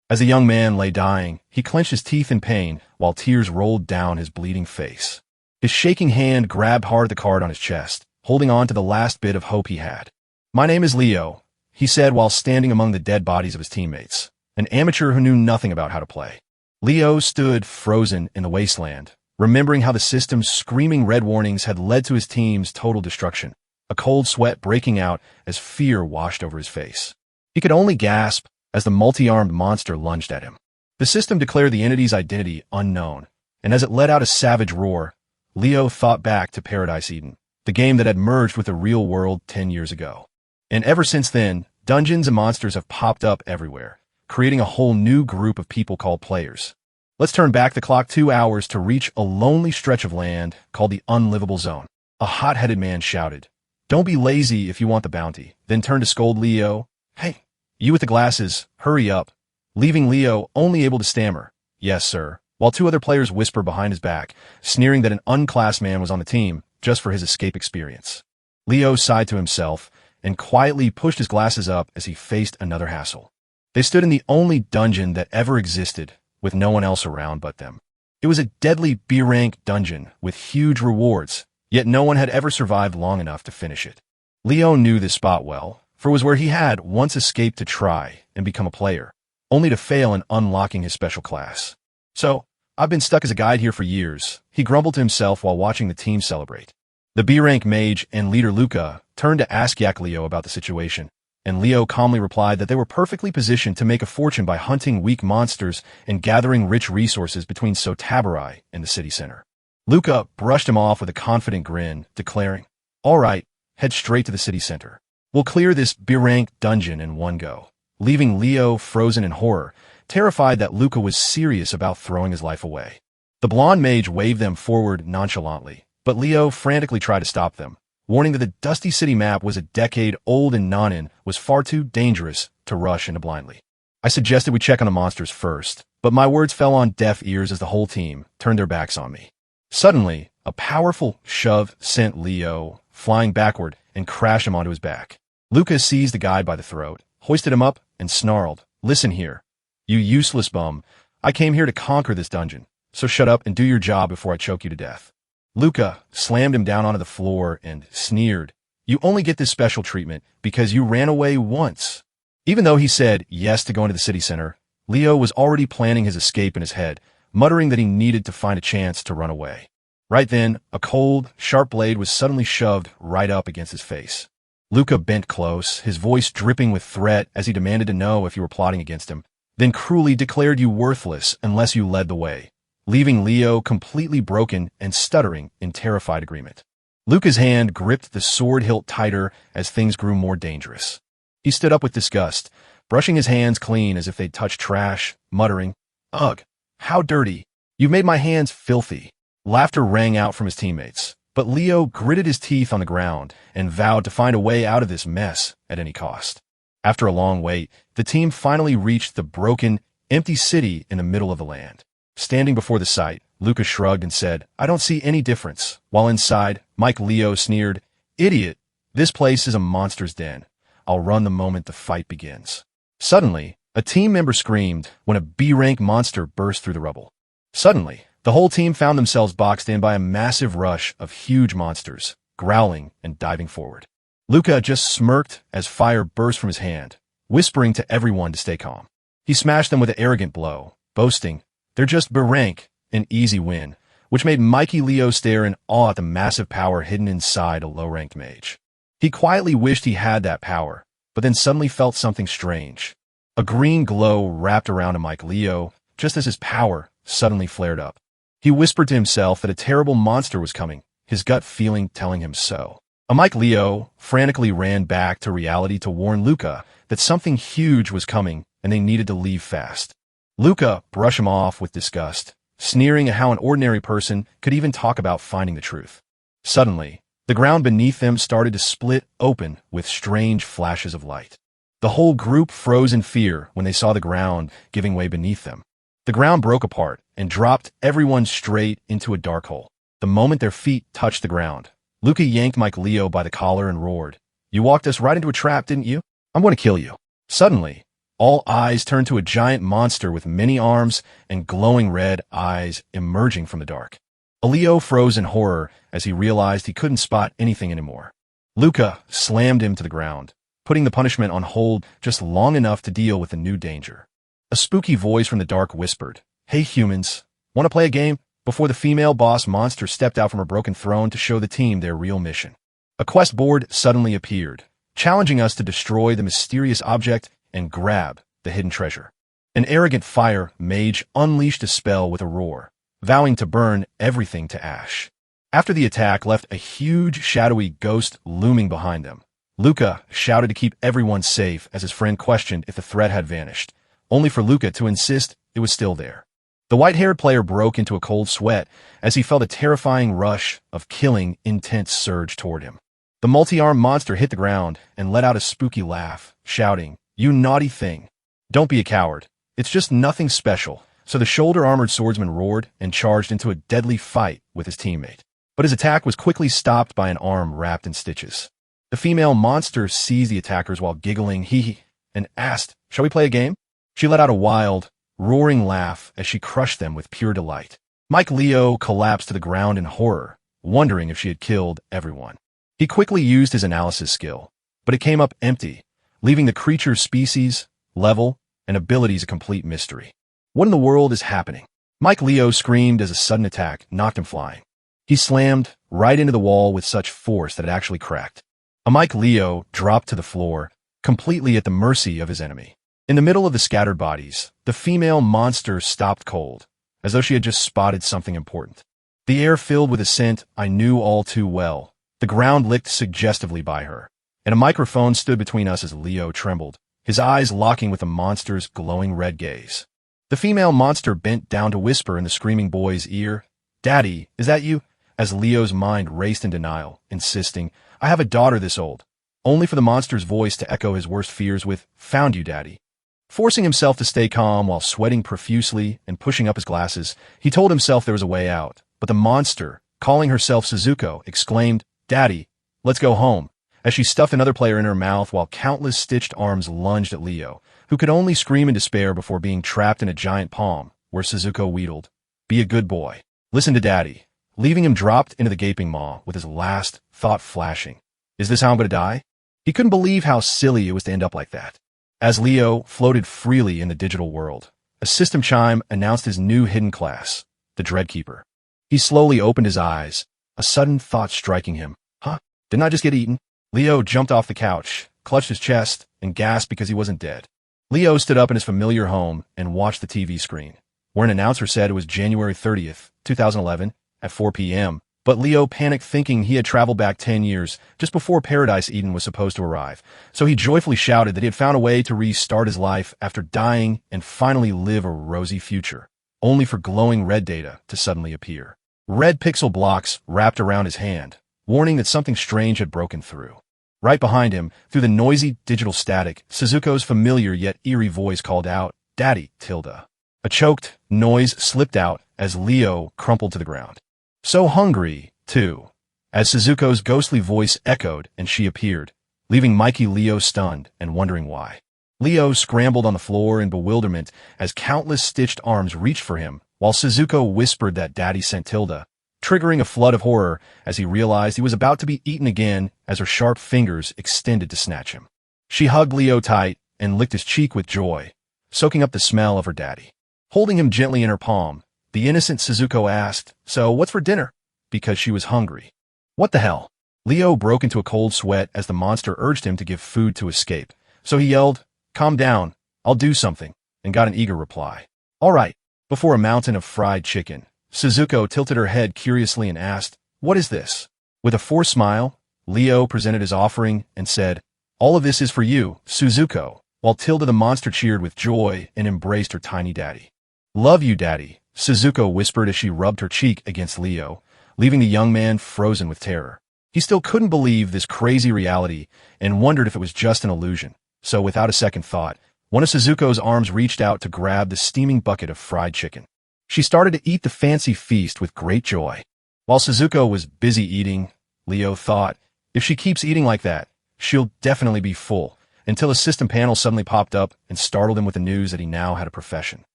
As the young man lay dying, he clenched his teeth in pain while tears rolled down his bleeding face. His shaking hand grabbed hard at the card on his chest, holding on to the last bit of hope he had. "My name is Leo," he said while standing among the dead bodies of his teammates, an amateur who knew nothing about how to play. Leo stood frozen in the wasteland, remembering how the system's screaming red warnings had led to his team's total destruction, a cold sweat breaking out as fear washed over his face. He could only gasp as the multi-armed monster lunged at him. The system declared the entity's identity unknown, and as it let out a savage roar, Leo thought back to Paradise Eden, the game that had merged with the real world 10 years ago. And ever since then, dungeons and monsters have popped up everywhere, creating a whole new group of people called players. Let's turn back the clock 2 hours to reach a lonely stretch of land called the Unlivable Zone. A hot-headed man shouted, "Don't be lazy if you want the bounty," then turned to scold Leo. "Hey, you with the glasses, hurry up," leaving Leo only able to stammer, "Yes, sir," while 2 other players whisper behind his back, sneering that an unclassed man was on the team just for his escape experience. Leo sighed to himself and quietly pushed his glasses up as he faced another hassle. They stood in the only dungeon that ever existed, with no one else around but them. It was a deadly B-rank dungeon with huge rewards, yet no one had ever survived long enough to finish it. Leo knew this spot well, for it was where he had once escaped to try and become a player, only to fail in unlocking his special class. "So, I've been stuck as a guide here for years," he grumbled to himself while watching the team celebrate. The B-rank mage and leader Luca turned to ask Leo about the situation, and Leo calmly replied that they were perfectly positioned to make a fortune by hunting weak monsters and gathering rich resources between Sotabarai and the city center. Luca brushed him off with a confident grin, declaring, "All right, head straight to the city center. We'll clear this B-rank dungeon in one go," leaving Leo frozen in horror, terrified that Luca was serious about throwing his life away. The blonde mage waved them forward nonchalantly, but Leo frantically tried to stop them, warning that the dusty city map was a decade old and Nanin was far too dangerous to rush into blindly. "I suggested we check on the monsters first, but my words fell on deaf ears as the whole team turned their backs on me." Suddenly, a powerful shove sent Leo flying backward and crashed him onto his back. Luca seized the guide by the throat, hoisted him up, and snarled, "Listen here, you useless bum. I came here to conquer this dungeon, so shut up and do your job before I choke you to death." Luca slammed him down onto the floor and sneered, "You only get this special treatment because you ran away once." Even though he said yes to going to the city center, Leo was already planning his escape in his head, muttering that he needed to find a chance to run away. Right then, a cold, sharp blade was suddenly shoved right up against his face. Luca bent close, his voice dripping with threat as he demanded to know if you were plotting against him, then cruelly declared you worthless unless you led the way, leaving Leo completely broken and stuttering in terrified agreement. Luca's hand gripped the sword hilt tighter as things grew more dangerous. He stood up with disgust, brushing his hands clean as if they'd touched trash, muttering, "Ugh, how dirty. You've made my hands filthy." Laughter rang out from his teammates, but Leo gritted his teeth on the ground and vowed to find a way out of this mess at any cost. After a long wait, the team finally reached the broken, empty city in the middle of the land. Standing before the site, Luca shrugged and said, "I don't see any difference," while inside, Leo sneered, "Idiot, this place is a monster's den. I'll run the moment the fight begins." Suddenly, a team member screamed when a B-rank monster burst through the rubble. Suddenly, the whole team found themselves boxed in by a massive rush of huge monsters, growling and diving forward. Luca just smirked as fire burst from his hand, whispering to everyone to stay calm. He smashed them with an arrogant blow, boasting, "They're just B-rank, an easy win," which made Leo stare in awe at the massive power hidden inside a low-ranked mage. He quietly wished he had that power, but then suddenly felt something strange. A green glow wrapped around a Leo, just as his power suddenly flared up. He whispered to himself that a terrible monster was coming, his gut feeling telling him so. Leo frantically ran back to reality to warn Luca that something huge was coming and they needed to leave fast. Luca brushed him off with disgust, sneering at how an ordinary person could even talk about finding the truth. Suddenly, the ground beneath them started to split open with strange flashes of light. The whole group froze in fear when they saw the ground giving way beneath them. The ground broke apart and dropped everyone straight into a dark hole. The moment their feet touched the ground, Luca yanked Leo by the collar and roared, "You walked us right into a trap, didn't you? I'm going to kill you." Suddenly, All eyes turned to a giant monster with many arms and glowing red eyes emerging from the dark. Leo froze in horror as he realized he couldn't spot anything anymore. Luca slammed him to the ground, putting the punishment on hold just long enough to deal with the new danger. A spooky voice from the dark whispered, "Hey humans, want to play a game?" Before the female boss monster stepped out from her broken throne to show the team their real mission. A quest board suddenly appeared, challenging us to destroy the mysterious object and grab the hidden treasure. An arrogant fire mage unleashed a spell with a roar, vowing to burn everything to ash. After the attack left a huge shadowy ghost looming behind them. Luca shouted to keep everyone safe as his friend questioned if the threat had vanished, only for Luca to insist it was still there. The white-haired player broke into a cold sweat as he felt a terrifying rush of killing intent surge toward him. The multi-armed monster hit the ground and let out a spooky laugh, shouting, "You naughty thing. Don't be a coward. It's just nothing special." So the shoulder-armored swordsman roared and charged into a deadly fight with his teammate. But his attack was quickly stopped by an arm wrapped in stitches. The female monster seized the attackers while giggling hee and asked, "Shall we play a game?" She let out a wild, roaring laugh as she crushed them with pure delight. Mike Leo collapsed to the ground in horror, wondering if she had killed everyone. He quickly used his analysis skill, but it came up empty, leaving the creature's species, level, and abilities a complete mystery. What in the world is happening? Mike Leo screamed as a sudden attack knocked him flying. He slammed right into the wall with such force that it actually cracked. A Mike Leo dropped to the floor, completely at the mercy of his enemy. In the middle of the scattered bodies, the female monster stopped cold, as though she had just spotted something important. The air filled with a scent I knew all too well. The ground licked suggestively by her, and a microphone stood between us as Leo trembled, his eyes locking with the monster's glowing red gaze. The female monster bent down to whisper in the screaming boy's ear, "Daddy, is that you?" As Leo's mind raced in denial, insisting, "I have a daughter this old," only for the monster's voice to echo his worst fears with, "Found you, Daddy." Forcing himself to stay calm while sweating profusely and pushing up his glasses, he told himself there was a way out. But the monster, calling herself Suzuko, exclaimed, "Daddy, let's go home," as she stuffed another player in her mouth while countless stitched arms lunged at Leo, who could only scream in despair before being trapped in a giant palm, where Suzuko wheedled, "Be a good boy. Listen to Daddy," leaving him dropped into the gaping maw with his last thought flashing. Is this how I'm going to die? He couldn't believe how silly it was to end up like that. As Leo floated freely in the digital world, a system chime announced his new hidden class, the Dreadkeeper. He slowly opened his eyes, a sudden thought striking him. Huh? Didn't I just get eaten? Leo jumped off the couch, clutched his chest, and gasped because he wasn't dead. Leo stood up in his familiar home and watched the TV screen, where an announcer said it was January 30th, 2011, at 4 p.m., but Leo panicked thinking he had traveled back 10 years, just before Paradise Eden was supposed to arrive. So he joyfully shouted that he had found a way to restart his life after dying and finally live a rosy future, only for glowing red data to suddenly appear. Red pixel blocks wrapped around his hand, warning that something strange had broken through. Right behind him, through the noisy digital static, Suzuko's familiar yet eerie voice called out, "Daddy, Tilda." A choked noise slipped out as Leo crumpled to the ground. So hungry, too, as Suzuko's ghostly voice echoed and she appeared, leaving Mikey Leo stunned and wondering why. Leo scrambled on the floor in bewilderment as countless stitched arms reached for him, while Suzuko whispered that Daddy sent Tilda, triggering a flood of horror as he realized he was about to be eaten again as her sharp fingers extended to snatch him. She hugged Leo tight and licked his cheek with joy, soaking up the smell of her daddy. Holding him gently in her palm, the innocent Suzuko asked, "So what's for dinner?" Because she was hungry. What the hell? Leo broke into a cold sweat as the monster urged him to give food to escape. So he yelled, "Calm down, I'll do something," and got an eager reply. "All right." Before a mountain of fried chicken, Suzuko tilted her head curiously and asked, "What is this?" With a forced smile, Leo presented his offering and said, "All of this is for you, Suzuko," while Tilda the monster cheered with joy and embraced her tiny daddy. "Love you, Daddy," Suzuko whispered as she rubbed her cheek against Leo, leaving the young man frozen with terror. He still couldn't believe this crazy reality and wondered if it was just an illusion. So without a second thought, one of Suzuko's arms reached out to grab the steaming bucket of fried chicken. She started to eat the fancy feast with great joy. While Suzuko was busy eating, Leo thought, if she keeps eating like that, she'll definitely be full, until a system panel suddenly popped up and startled him with the news that he now had a profession.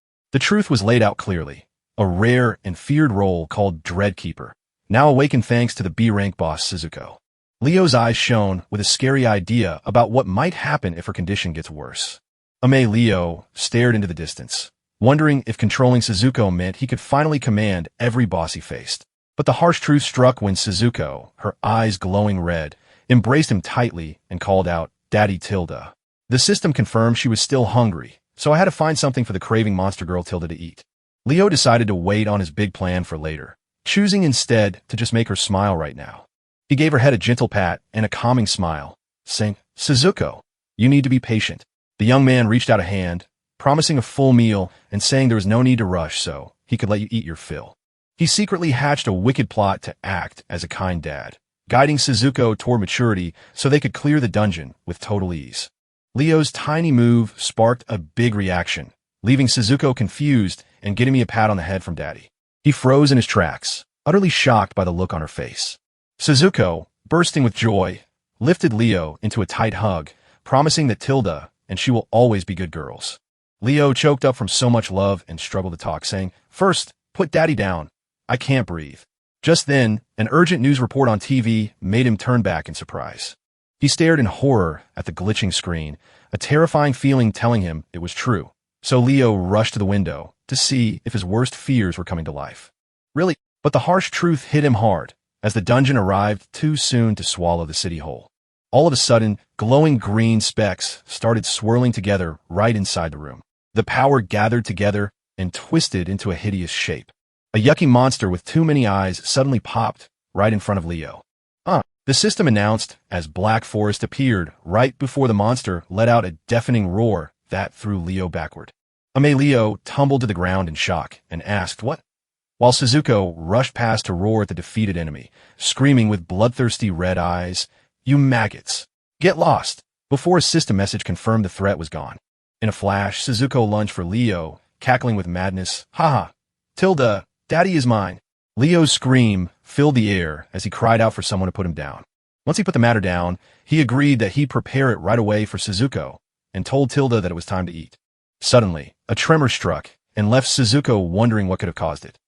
The truth was laid out clearly. A rare and feared role called Dreadkeeper, now awakened thanks to the B-rank boss Suzuko. Leo's eyes shone with a scary idea about what might happen if her condition gets worse. Leo stared into the distance, wondering if controlling Suzuko meant he could finally command every boss he faced. But the harsh truth struck when Suzuko, her eyes glowing red, embraced him tightly and called out, "Daddy Tilda." The system confirmed she was still hungry, so I had to find something for the craving monster girl Tilda to eat. Leo decided to wait on his big plan for later, choosing instead to just make her smile right now. He gave her head a gentle pat and a calming smile, saying, "Suzuko, you need to be patient." The young man reached out a hand, promising a full meal and saying there was no need to rush so he could let you eat your fill. He secretly hatched a wicked plot to act as a kind dad, guiding Suzuko toward maturity so they could clear the dungeon with total ease. Leo's tiny move sparked a big reaction, leaving Suzuko confused and getting me a pat on the head from Daddy. He froze in his tracks, utterly shocked by the look on her face. Suzuko, bursting with joy, lifted Leo into a tight hug, promising that Tilda and she will always be good girls. Leo choked up from so much love and struggled to talk, saying, "First, put Daddy down. I can't breathe." Just then, an urgent news report on TV made him turn back in surprise. He stared in horror at the glitching screen, a terrifying feeling telling him it was true. So Leo rushed to the window to see if his worst fears were coming to life. Really? But the harsh truth hit him hard, as the dungeon arrived too soon to swallow the city whole. All of a sudden, glowing green specks started swirling together right inside the room. The power gathered together and twisted into a hideous shape. A yucky monster with too many eyes suddenly popped right in front of Leo. The system announced as Black Forest appeared right before the monster let out a deafening roar that threw Leo backward. Leo tumbled to the ground in shock and asked, "What?" While Suzuko rushed past to roar at the defeated enemy, screaming with bloodthirsty red eyes, "You maggots! Get lost!" before a system message confirmed the threat was gone. In a flash, Suzuko lunged for Leo, cackling with madness. "Haha! Tilda, Daddy is mine!" Leo's scream filled the air as he cried out for someone to put him down. Once he put the matter down, he agreed that he'd prepare it right away for Suzuko and told Tilda that it was time to eat. Suddenly, a tremor struck and left Suzuko wondering what could have caused it.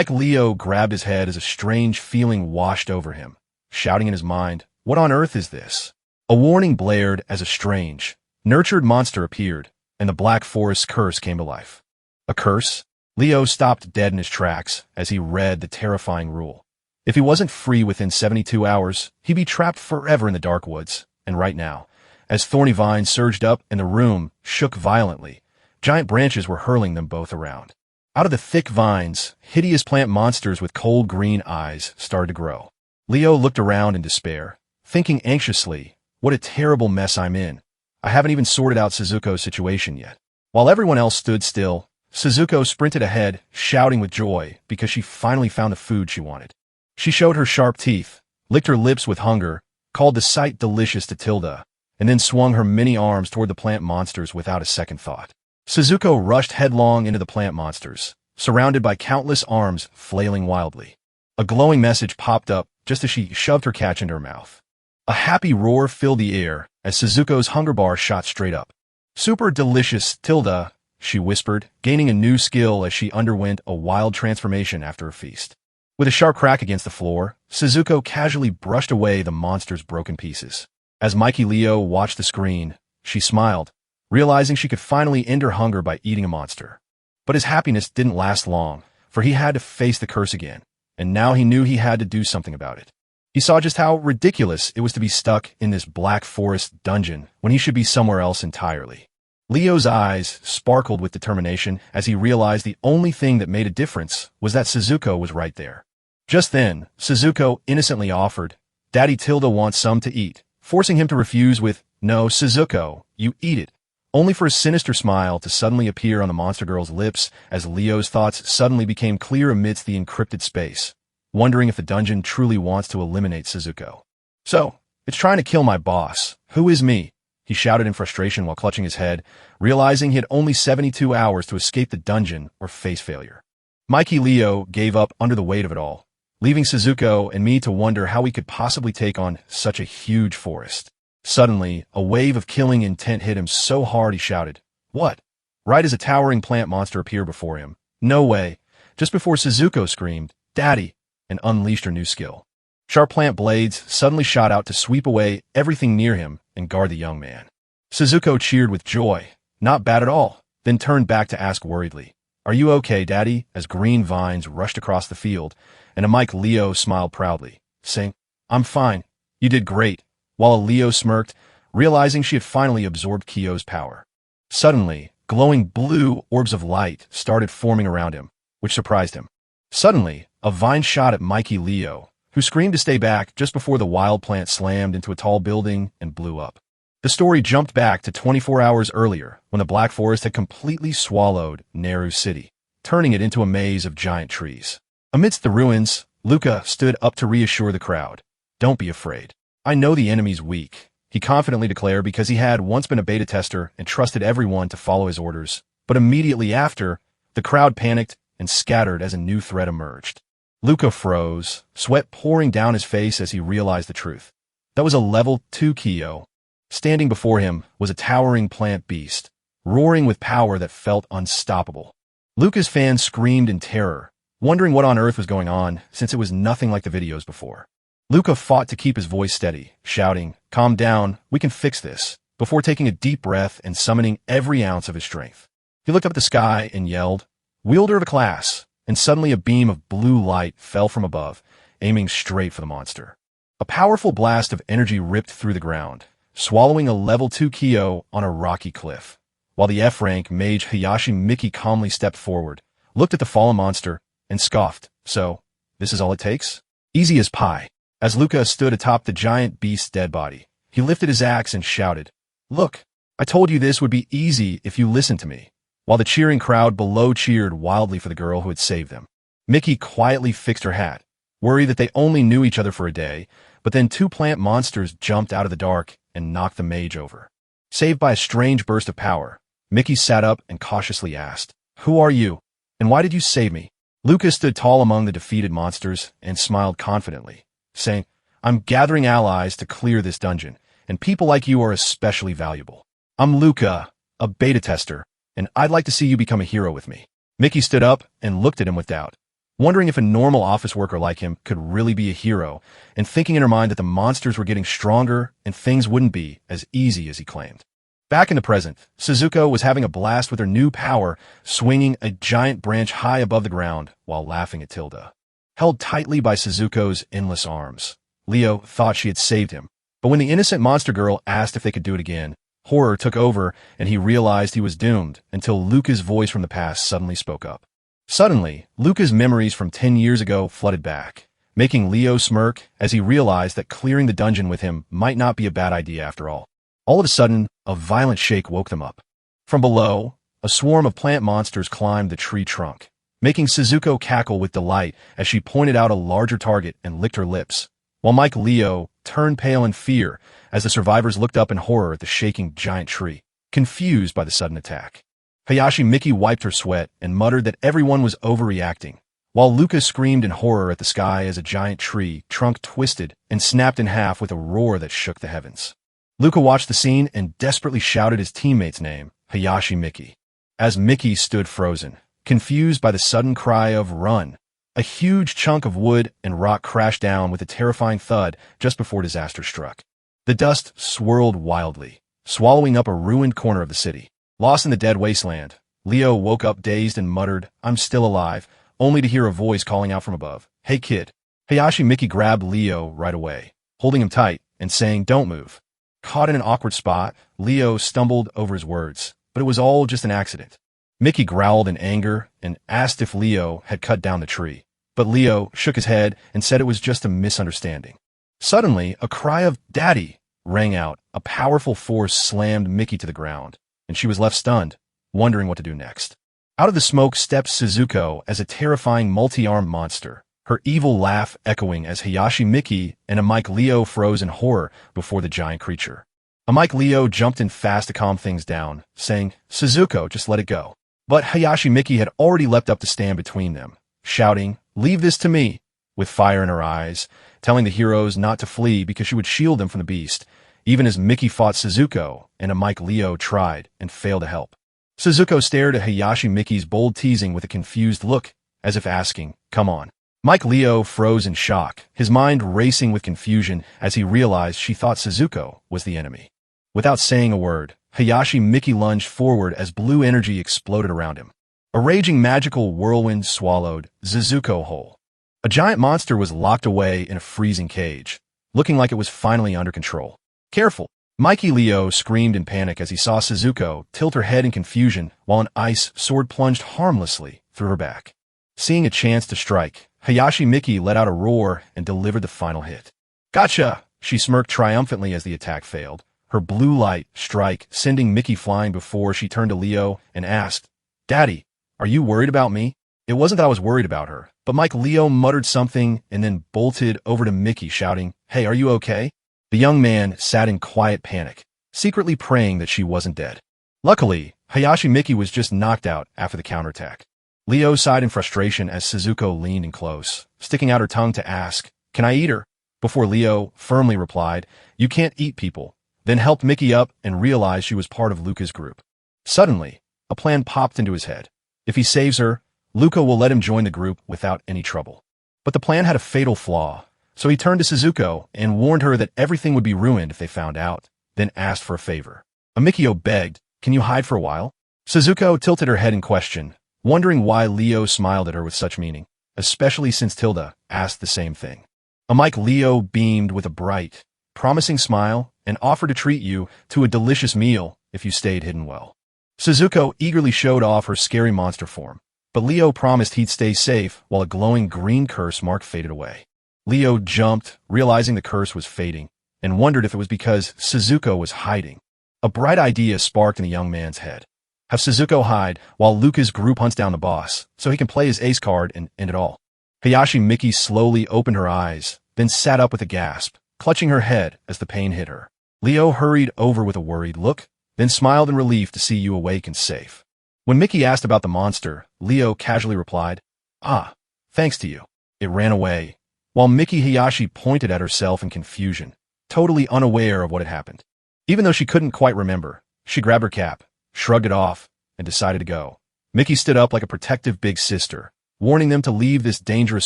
Leo grabbed his head as a strange feeling washed over him, shouting in his mind, "What on earth is this?" A warning blared as a strange, nurtured monster appeared, and the Black Forest curse came to life. A curse? Leo stopped dead in his tracks as he read the terrifying rule. If he wasn't free within 72 hours, he'd be trapped forever in the dark woods. And right now, as thorny vines surged up and the room shook violently, giant branches were hurling them both around. Out of the thick vines, hideous plant monsters with cold green eyes started to grow. Leo looked around in despair, thinking anxiously, "What a terrible mess I'm in. I haven't even sorted out Suzuko's situation yet." While everyone else stood still, Suzuko sprinted ahead, shouting with joy because she finally found the food she wanted. She showed her sharp teeth, licked her lips with hunger, called the sight delicious to Tilda, and then swung her many arms toward the plant monsters without a second thought. Suzuko rushed headlong into the plant monsters, surrounded by countless arms flailing wildly. A glowing message popped up just as she shoved her catch into her mouth. A happy roar filled the air as Suzuko's hunger bar shot straight up. "Super delicious, Tilda," she whispered, gaining a new skill as she underwent a wild transformation after a feast. With a sharp crack against the floor, Suzuko casually brushed away the monster's broken pieces. As Leo watched the screen, she smiled, realizing she could finally end her hunger by eating a monster. But his happiness didn't last long, for he had to face the curse again, and now he knew he had to do something about it. He saw just how ridiculous it was to be stuck in this Black Forest dungeon when he should be somewhere else entirely. Leo's eyes sparkled with determination as he realized the only thing that made a difference was that Suzuko was right there. Just then, Suzuko innocently offered, "Daddy Tilda wants some to eat," forcing him to refuse with, "No, Suzuko, you eat it," only for a sinister smile to suddenly appear on the monster girl's lips as Leo's thoughts suddenly became clear amidst the encrypted space, wondering if the dungeon truly wants to eliminate Suzuko. "So, it's trying to kill my boss. Who is me?" he shouted in frustration while clutching his head, realizing he had only 72 hours to escape the dungeon or face failure. Leo gave up under the weight of it all, leaving Suzuko and me to wonder how we could possibly take on such a huge forest. Suddenly, a wave of killing intent hit him so hard he shouted, "What?" Right as a towering plant monster appeared before him. No way. Just before Suzuko screamed, "Daddy!" and unleashed her new skill. Sharp plant blades suddenly shot out to sweep away everything near him and guard the young man. Suzuko cheered with joy. Not bad at all, then turned back to ask worriedly, "Are you okay, Daddy?" as green vines rushed across the field, and a Mike Leo smiled proudly, saying, "I'm fine. You did great," while a Leo smirked, realizing she had finally absorbed Kyo's power. Suddenly, glowing blue orbs of light started forming around him, which surprised him. Suddenly, a vine shot at Mikey Leo, who screamed to stay back just before the wild plant slammed into a tall building and blew up. The story jumped back to 24 hours earlier, when the Black Forest had completely swallowed Neru City, turning it into a maze of giant trees. Amidst the ruins, Luca stood up to reassure the crowd. "Don't be afraid. I know the enemy's weak," he confidently declared, because he had once been a beta tester and trusted everyone to follow his orders. But immediately after, the crowd panicked and scattered as a new threat emerged. Luca froze, sweat pouring down his face as he realized the truth. That was a level 2 Kyo. Standing before him was a towering plant beast, roaring with power that felt unstoppable. Luca's fans screamed in terror, wondering what on earth was going on, since it was nothing like the videos before. Luca fought to keep his voice steady, shouting, "Calm down, we can fix this," before taking a deep breath and summoning every ounce of his strength. He looked up at the sky and yelled, "Wielder of a class," and suddenly a beam of blue light fell from above, aiming straight for the monster. A powerful blast of energy ripped through the ground, swallowing a level 2 Kyo on a rocky cliff, while the F-rank mage Hayashi Miki calmly stepped forward, looked at the fallen monster, and scoffed. "So, this is all it takes?" "Easy as pie." As Luca stood atop the giant beast's dead body, he lifted his axe and shouted, "Look, I told you this would be easy if you listened to me," while the cheering crowd below cheered wildly for the girl who had saved them. Miki quietly fixed her hat, worried that they only knew each other for a day, but then two plant monsters jumped out of the dark and knocked the mage over. Saved by a strange burst of power, Miki sat up and cautiously asked, "Who are you, and why did you save me?" Luca stood tall among the defeated monsters and smiled confidently, saying, "I'm gathering allies to clear this dungeon, and people like you are especially valuable. I'm Luca, a beta tester, and I'd like to see you become a hero with me." Miki stood up and looked at him with doubt, wondering if a normal office worker like him could really be a hero, and thinking in her mind that the monsters were getting stronger and things wouldn't be as easy as he claimed. Back in the present, Suzuko was having a blast with her new power, swinging a giant branch high above the ground while laughing at Tilda. Held tightly by Suzuko's endless arms, Leo thought she had saved him, but when the innocent monster girl asked if they could do it again, horror took over and he realized he was doomed until Luca's voice from the past suddenly spoke up. Suddenly, Luca's memories from 10 years ago flooded back, making Leo smirk as he realized that clearing the dungeon with him might not be a bad idea after all. All of a sudden, a violent shake woke them up. From below, a swarm of plant monsters climbed the tree trunk, making Suzuko cackle with delight as she pointed out a larger target and licked her lips, while Mike Leo turned pale in fear as the survivors looked up in horror at the shaking giant tree, confused by the sudden attack. Hayashi Miki wiped her sweat and muttered that everyone was overreacting, while Luca screamed in horror at the sky as a giant tree trunk twisted and snapped in half with a roar that shook the heavens. Luca watched the scene and desperately shouted his teammate's name, Hayashi Miki. As Miki stood frozen, confused by the sudden cry of "Run!" a huge chunk of wood and rock crashed down with a terrifying thud just before disaster struck. The dust swirled wildly, swallowing up a ruined corner of the city. Lost in the dead wasteland, Leo woke up dazed and muttered, "I'm still alive," only to hear a voice calling out from above, "Hey kid." Hayashi Miki grabbed Leo right away, holding him tight and saying, "Don't move." Caught in an awkward spot, Leo stumbled over his words, but it was all just an accident. Miki growled in anger and asked if Leo had cut down the tree, but Leo shook his head and said it was just a misunderstanding. Suddenly, a cry of "Daddy" rang out. A powerful force slammed Miki to the ground, and she was left stunned, wondering what to do next. Out of the smoke stepped Suzuko as a terrifying multi-armed monster, her evil laugh echoing as Hayashi Miki and a Mike Leo froze in horror before the giant creature. A Mike Leo jumped in fast to calm things down, saying, "Suzuko, just let it go." But Hayashi Miki had already leapt up to stand between them, shouting, "Leave this to me," with fire in her eyes, telling the heroes not to flee because she would shield them from the beast, even as Mickey fought Suzuko and a Mike Leo tried and failed to help. Suzuko stared at Hayashi Miki's bold teasing with a confused look, as if asking, "Come on." Mike Leo froze in shock, his mind racing with confusion as he realized she thought Suzuko was the enemy. Without saying a word, Hayashi Miki lunged forward as blue energy exploded around him. A raging magical whirlwind swallowed Suzuko whole. A giant monster was locked away in a freezing cage, looking like it was finally under control. "Careful!" Mikey Leo screamed in panic as he saw Suzuko tilt her head in confusion while an ice sword plunged harmlessly through her back. Seeing a chance to strike, Hayashi Miki let out a roar and delivered the final hit. "Gotcha!" She smirked triumphantly as the attack failed, her blue light strike sending Mickey flying before she turned to Leo and asked, "Daddy, are you worried about me?" It wasn't that I was worried about her, but Mike Leo muttered something and then bolted over to Mickey shouting, "Hey, are you okay?" The young man sat in quiet panic, secretly praying that she wasn't dead. Luckily, Hayashi Miki was just knocked out after the counterattack. Leo sighed in frustration as Suzuko leaned in close, sticking out her tongue to ask, "Can I eat her?" Before Leo firmly replied, "You can't eat people," then helped Mickey up and realized she was part of Luca's group. Suddenly, a plan popped into his head. If he saves her, Luca will let him join the group without any trouble. But the plan had a fatal flaw, so he turned to Suzuko and warned her that everything would be ruined if they found out, then asked for a favor. Mikio begged, "Can you hide for a while?" Suzuko tilted her head in question, wondering why Leo smiled at her with such meaning, especially since Tilda asked the same thing. Mike Leo beamed with a bright, promising smile and offered to treat you to a delicious meal if you stayed hidden well. Suzuko eagerly showed off her scary monster form, but Leo promised he'd stay safe while a glowing green curse mark faded away. Leo jumped, realizing the curse was fading, and wondered if it was because Suzuko was hiding. A bright idea sparked in the young man's head. Have Suzuko hide while Luca's group hunts down the boss, so he can play his ace card and end it all. Hayashi Miki slowly opened her eyes, then sat up with a gasp, clutching her head as the pain hit her. Leo hurried over with a worried look, then smiled in relief to see you awake and safe. When Mickey asked about the monster, Leo casually replied, "Ah, thanks to you." It ran away, while Miki Hayashi pointed at herself in confusion, totally unaware of what had happened. Even though she couldn't quite remember, she grabbed her cap, shrugged it off, and decided to go. Mickey stood up like a protective big sister, warning them to leave this dangerous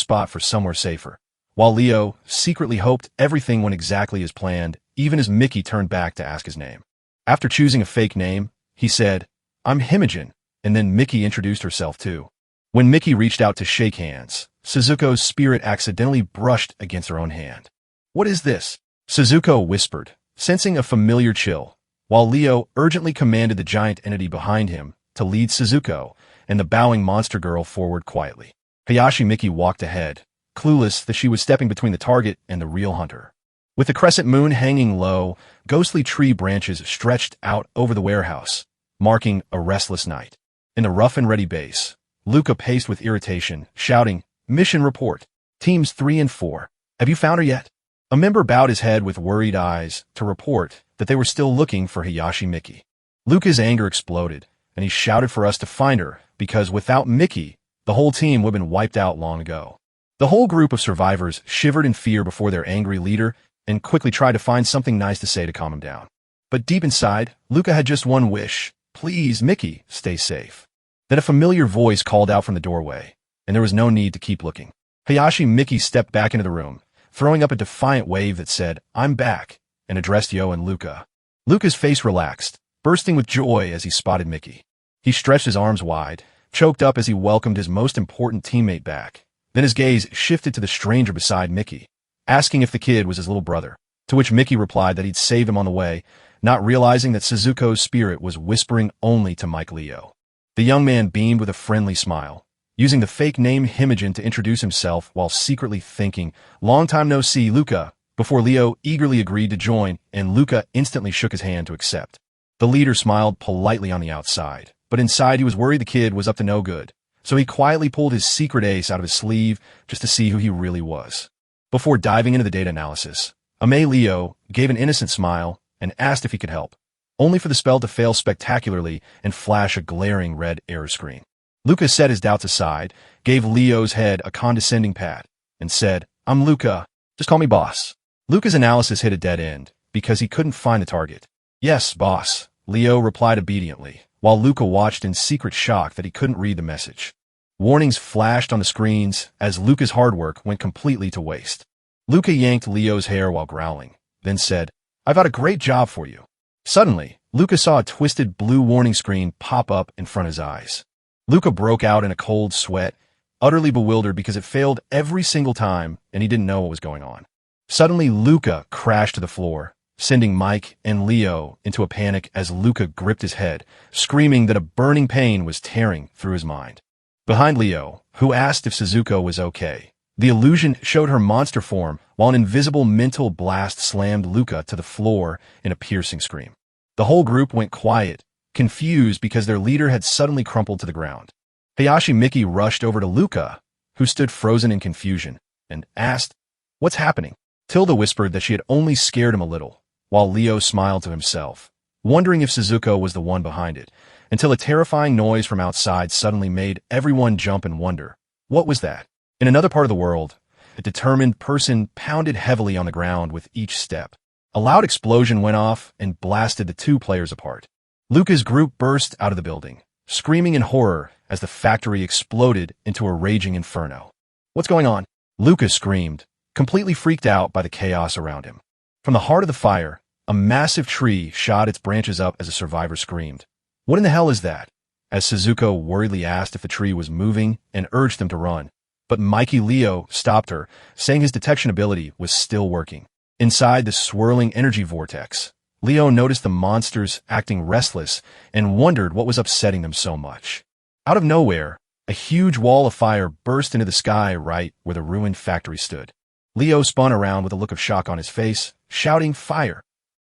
spot for somewhere safer, while Leo secretly hoped everything went exactly as planned, even as Mickey turned back to ask his name. After choosing a fake name, he said, "I'm Himogen," and then Mickey introduced herself too. When Mickey reached out to shake hands, Suzuko's spirit accidentally brushed against her own hand. "What is this?" Suzuko whispered, sensing a familiar chill, while Leo urgently commanded the giant entity behind him to lead Suzuko and the bowing monster girl forward quietly. Hayashi Miki walked ahead, clueless that she was stepping between the target and the real hunter. With the crescent moon hanging low, ghostly tree branches stretched out over the warehouse, marking a restless night. In the rough and ready base, Luca paced with irritation, shouting, "Mission report. Teams 3 and 4. Have you found her yet?" A member bowed his head with worried eyes to report that they were still looking for Hayashi Miki. Luca's anger exploded, and he shouted for us to find her because without Miki, the whole team would have been wiped out long ago. The whole group of survivors shivered in fear before their angry leader and quickly tried to find something nice to say to calm him down. But deep inside, Luca had just one wish: "Please, Miki, stay safe." Then a familiar voice called out from the doorway, and there was no need to keep looking. Hayashi Miki stepped back into the room, throwing up a defiant wave that said, "I'm back," and addressed Yo and Luca. Luca's face relaxed, bursting with joy as he spotted Miki. He stretched his arms wide, choked up as he welcomed his most important teammate back. Then his gaze shifted to the stranger beside Miki, asking if the kid was his little brother, to which Miki replied that he'd save him on the way, not realizing that Suzuko's spirit was whispering only to Mike Leo. The young man beamed with a friendly smile, using the fake name Himogen to introduce himself while secretly thinking, "Long time no see, Luca," before Leo eagerly agreed to join and Luca instantly shook his hand to accept. The leader smiled politely on the outside, but inside he was worried the kid was up to no good, so he quietly pulled his secret ace out of his sleeve just to see who he really was. Before diving into the data analysis, Leo gave an innocent smile and asked if he could help, only for the spell to fail spectacularly and flash a glaring red error screen. Luca set his doubts aside, gave Leo's head a condescending pat, and said, "I'm Luca. Just call me boss." Luca's analysis hit a dead end, because he couldn't find the target. "Yes, boss," Leo replied obediently, while Luca watched in secret shock that he couldn't read the message. Warnings flashed on the screens as Luca's hard work went completely to waste. Luca yanked Leo's hair while growling, then said, "I've got a great job for you." Suddenly, Luca saw a twisted blue warning screen pop up in front of his eyes. Luca broke out in a cold sweat, utterly bewildered because it failed every single time and he didn't know what was going on. Suddenly, Luca crashed to the floor, sending Mike and Leo into a panic as Luca gripped his head, screaming that a burning pain was tearing through his mind. Behind Leo, who asked if Suzuko was okay, the illusion showed her monster form while an invisible mental blast slammed Luca to the floor in a piercing scream. The whole group went quiet, confused because their leader had suddenly crumpled to the ground. Hayashi Miki rushed over to Luca, who stood frozen in confusion, and asked, "What's happening?" Tilda whispered that she had only scared him a little, while Leo smiled to himself, wondering if Suzuko was the one behind it, until a terrifying noise from outside suddenly made everyone jump and wonder, what was that? In another part of the world, a determined person pounded heavily on the ground with each step. A loud explosion went off and blasted the two players apart. Luca's group burst out of the building, screaming in horror as the factory exploded into a raging inferno. "What's going on?" Luca screamed, completely freaked out by the chaos around him. From the heart of the fire, a massive tree shot its branches up as a survivor screamed. "What in the hell is that?" As Suzuko worriedly asked if the tree was moving and urged them to run. But Mikey Leo stopped her, saying his detection ability was still working. Inside the swirling energy vortex, Leo noticed the monsters acting restless and wondered what was upsetting them so much. Out of nowhere, a huge wall of fire burst into the sky right where the ruined factory stood. Leo spun around with a look of shock on his face, shouting, "Fire!"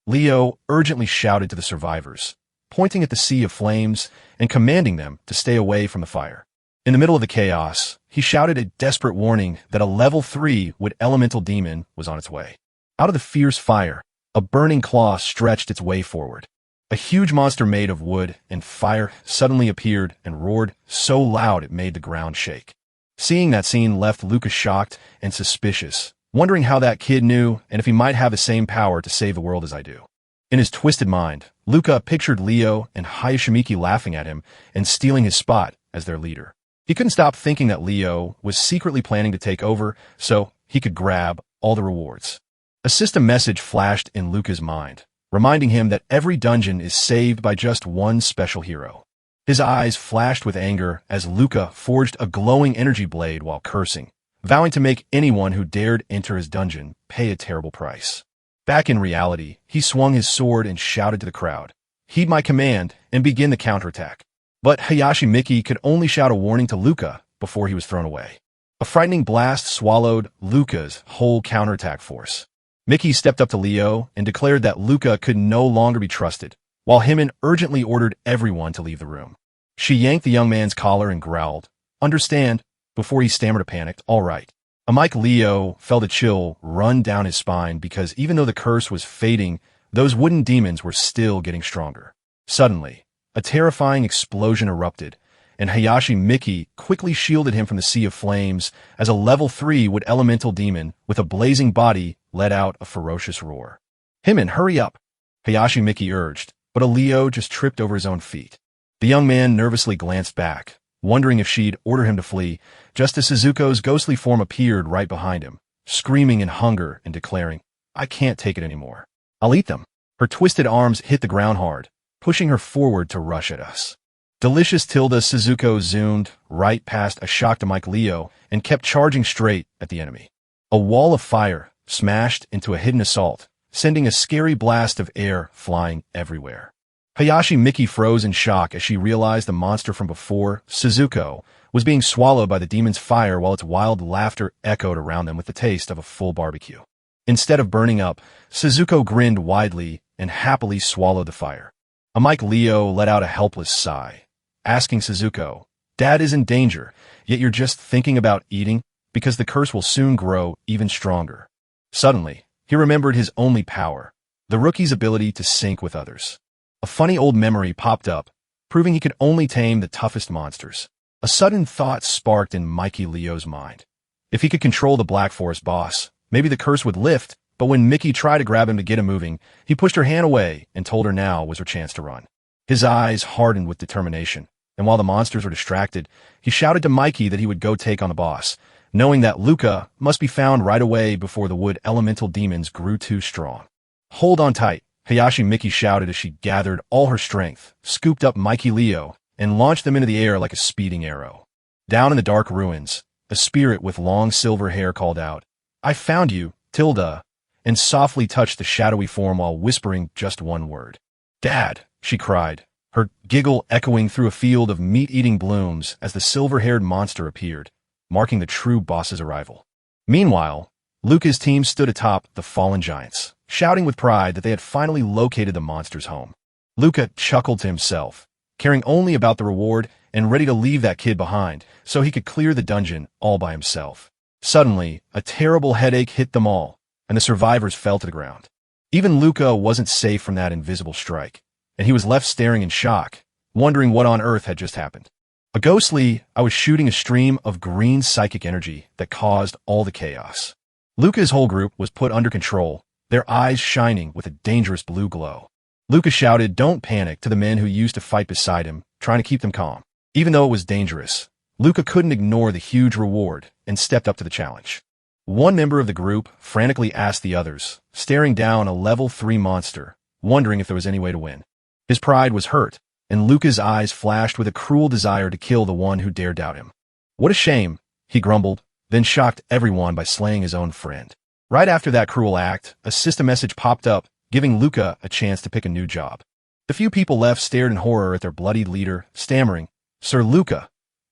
Leo urgently shouted to the survivors, pointing at the sea of flames and commanding them to stay away from the fire. In the middle of the chaos, he shouted a desperate warning that a level 3 wood elemental demon was on its way. Out of the fierce fire, a burning claw stretched its way forward. A huge monster made of wood and fire suddenly appeared and roared so loud it made the ground shake. Seeing that scene left Luca shocked and suspicious, wondering how that kid knew and if he might have the same power to save the world as I do. In his twisted mind, Luca pictured Leo and Hayashimiki laughing at him and stealing his spot as their leader. He couldn't stop thinking that Leo was secretly planning to take over so he could grab all the rewards. A system message flashed in Luca's mind, reminding him that every dungeon is saved by just one special hero. His eyes flashed with anger as Luca forged a glowing energy blade while cursing, vowing to make anyone who dared enter his dungeon pay a terrible price. Back in reality, he swung his sword and shouted to the crowd, "Heed my command and begin the counterattack." But Hayashi Miki could only shout a warning to Luca before he was thrown away. A frightening blast swallowed Luca's whole counterattack force. Miki stepped up to Leo and declared that Luca could no longer be trusted, while Hyman urgently ordered everyone to leave the room. She yanked the young man's collar and growled, "Understand," before he stammered a panicked, "All right." A Mike Leo felt a chill run down his spine because even though the curse was fading, those wooden demons were still getting stronger. Suddenly, a terrifying explosion erupted, and Hayashi Miki quickly shielded him from the sea of flames as a level 3 wood elemental demon with a blazing body let out a ferocious roar. "Hyman, hurry up," Hayashi Miki urged, but a Leo just tripped over his own feet. The young man nervously glanced back, wondering if she'd order him to flee, just as Suzuko's ghostly form appeared right behind him, screaming in hunger and declaring, "I can't take it anymore. I'll eat them." Her twisted arms hit the ground hard, pushing her forward to rush at us. Delicious Tilda Suzuko zoomed right past a shocked Mike Leo and kept charging straight at the enemy. A wall of fire smashed into a hidden assault, sending a scary blast of air flying everywhere. Hayashi Miki froze in shock as she realized the monster from before, Suzuko, was being swallowed by the demon's fire while its wild laughter echoed around them with the taste of a full barbecue. Instead of burning up, Suzuko grinned widely and happily swallowed the fire. A Mike Leo let out a helpless sigh, asking Suzuko, "Dad is in danger, yet you're just thinking about eating because the curse will soon grow even stronger." Suddenly, he remembered his only power, the rookie's ability to sync with others. A funny old memory popped up, proving he could only tame the toughest monsters. A sudden thought sparked in Mikey Leo's mind. If he could control the Black Forest boss, maybe the curse would lift But when Mickey tried to grab him to get him moving, he pushed her hand away and told her now was her chance to run. His eyes hardened with determination, and while the monsters were distracted, he shouted to Mikey that he would go take on the boss, knowing that Luca must be found right away before the wood elemental demons grew too strong. Hold on tight, Hayashi Mickey shouted as she gathered all her strength, scooped up Mikey Leo, and launched them into the air like a speeding arrow. Down in the dark ruins, a spirit with long silver hair called out, "I found you, Tilda," and softly touched the shadowy form while whispering just one word. "Dad," she cried, her giggle echoing through a field of meat-eating blooms as the silver-haired monster appeared, marking the true boss's arrival. Meanwhile, Luca's team stood atop the fallen giants, shouting with pride that they had finally located the monster's home. Luca chuckled to himself, caring only about the reward and ready to leave that kid behind so he could clear the dungeon all by himself. Suddenly, a terrible headache hit them all, and the survivors fell to the ground. Even Luca wasn't safe from that invisible strike, and he was left staring in shock, wondering what on earth had just happened. I was shooting a stream of green psychic energy that caused all the chaos. Luca's whole group was put under control, their eyes shining with a dangerous blue glow. Luca shouted, "Don't panic," to the men who used to fight beside him, trying to keep them calm. Even though it was dangerous, Luca couldn't ignore the huge reward and stepped up to the challenge. One member of the group frantically asked the others, staring down a level 3 monster, wondering if there was any way to win. His pride was hurt, and Luca's eyes flashed with a cruel desire to kill the one who dared doubt him. "What a shame," he grumbled, then shocked everyone by slaying his own friend. Right after that cruel act, a system message popped up, giving Luca a chance to pick a new job. The few people left stared in horror at their bloodied leader, stammering, "Sir Luca,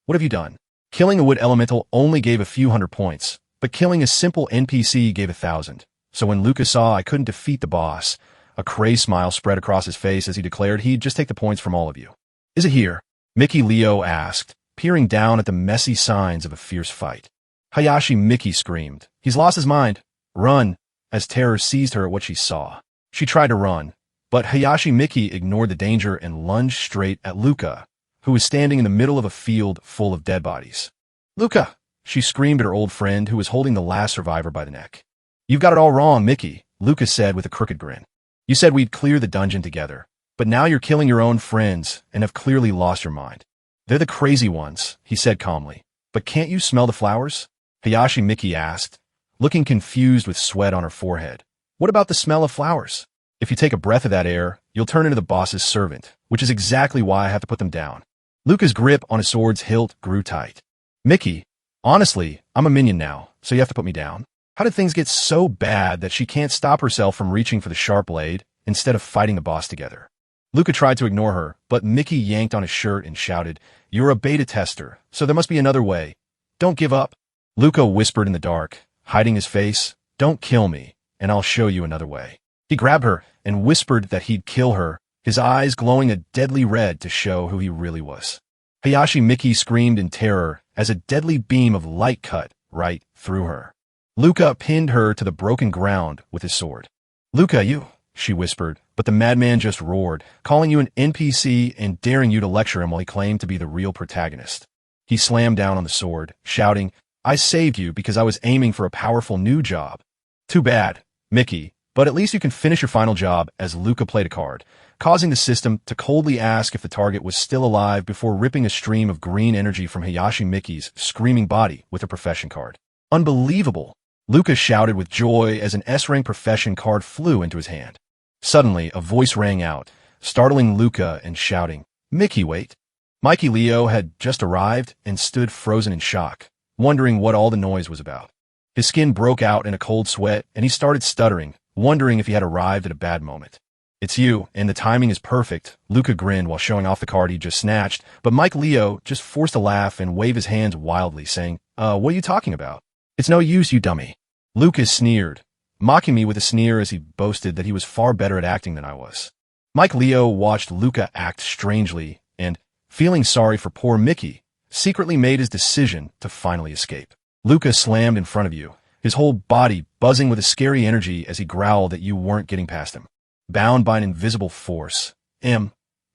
what have you done?" Killing a wood elemental only gave a few hundred points, but killing a simple NPC gave 1,000. So when Luca saw I couldn't defeat the boss, a crazy smile spread across his face as he declared he'd just take the points from all of you. "Is it here?" Mickey Leo asked, peering down at the messy signs of a fierce fight. Hayashi Mickey screamed, "He's lost his mind. Run," as terror seized her at what she saw. She tried to run, but Hayashi Mickey ignored the danger and lunged straight at Luca, who was standing in the middle of a field full of dead bodies. "Luca!" she screamed at her old friend who was holding the last survivor by the neck. "You've got it all wrong, Mickey," Luca said with a crooked grin. "You said we'd clear the dungeon together, but now you're killing your own friends and have clearly lost your mind." "They're the crazy ones," he said calmly. "But can't you smell the flowers?" Hayashi Mickey asked, looking confused with sweat on her forehead. "What about the smell of flowers? If you take a breath of that air, you'll turn into the boss's servant, which is exactly why I have to put them down." Luca's grip on his sword's hilt grew tight. "Mickey, honestly, I'm a minion now, so you have to put me down." How did things get so bad that she can't stop herself from reaching for the sharp blade instead of fighting the boss together? Luca tried to ignore her, but Mickey yanked on his shirt and shouted, "You're a beta tester, so there must be another way. Don't give up." Luca whispered in the dark, hiding his face, "Don't kill me, and I'll show you another way." He grabbed her and whispered that he'd kill her, his eyes glowing a deadly red to show who he really was. Hayashi Mickey screamed in terror as a deadly beam of light cut right through her. Luca pinned her to the broken ground with his sword. "Luca, you," she whispered, but the madman just roared, calling you an NPC and daring you to lecture him while he claimed to be the real protagonist. He slammed down on the sword, shouting, "I saved you because I was aiming for a powerful new job." "Too bad, Mickey, but at least you can finish your final job," as Luca played a card, causing the system to coldly ask if the target was still alive before ripping a stream of green energy from Hayashi Mickey's screaming body with a profession card. "Unbelievable!" Luca shouted with joy as an S-rank profession card flew into his hand. Suddenly, a voice rang out, startling Luca and shouting, "Mickey, wait." Mikey Leo had just arrived and stood frozen in shock, wondering what all the noise was about. His skin broke out in a cold sweat, and he started stuttering, wondering if he had arrived at a bad moment. "It's you, and the timing is perfect," Luca grinned while showing off the card he just snatched, but Mike Leo just forced a laugh and waved his hands wildly, saying, What are you talking about? It's no use, you dummy." Luca sneered, mocking me with a sneer as he boasted that he was far better at acting than I was. Mike Leo watched Luca act strangely and, feeling sorry for poor Mickey, secretly made his decision to finally escape. Luca slammed in front of you, his whole body buzzing with a scary energy as he growled that you weren't getting past him. Bound by an invisible force,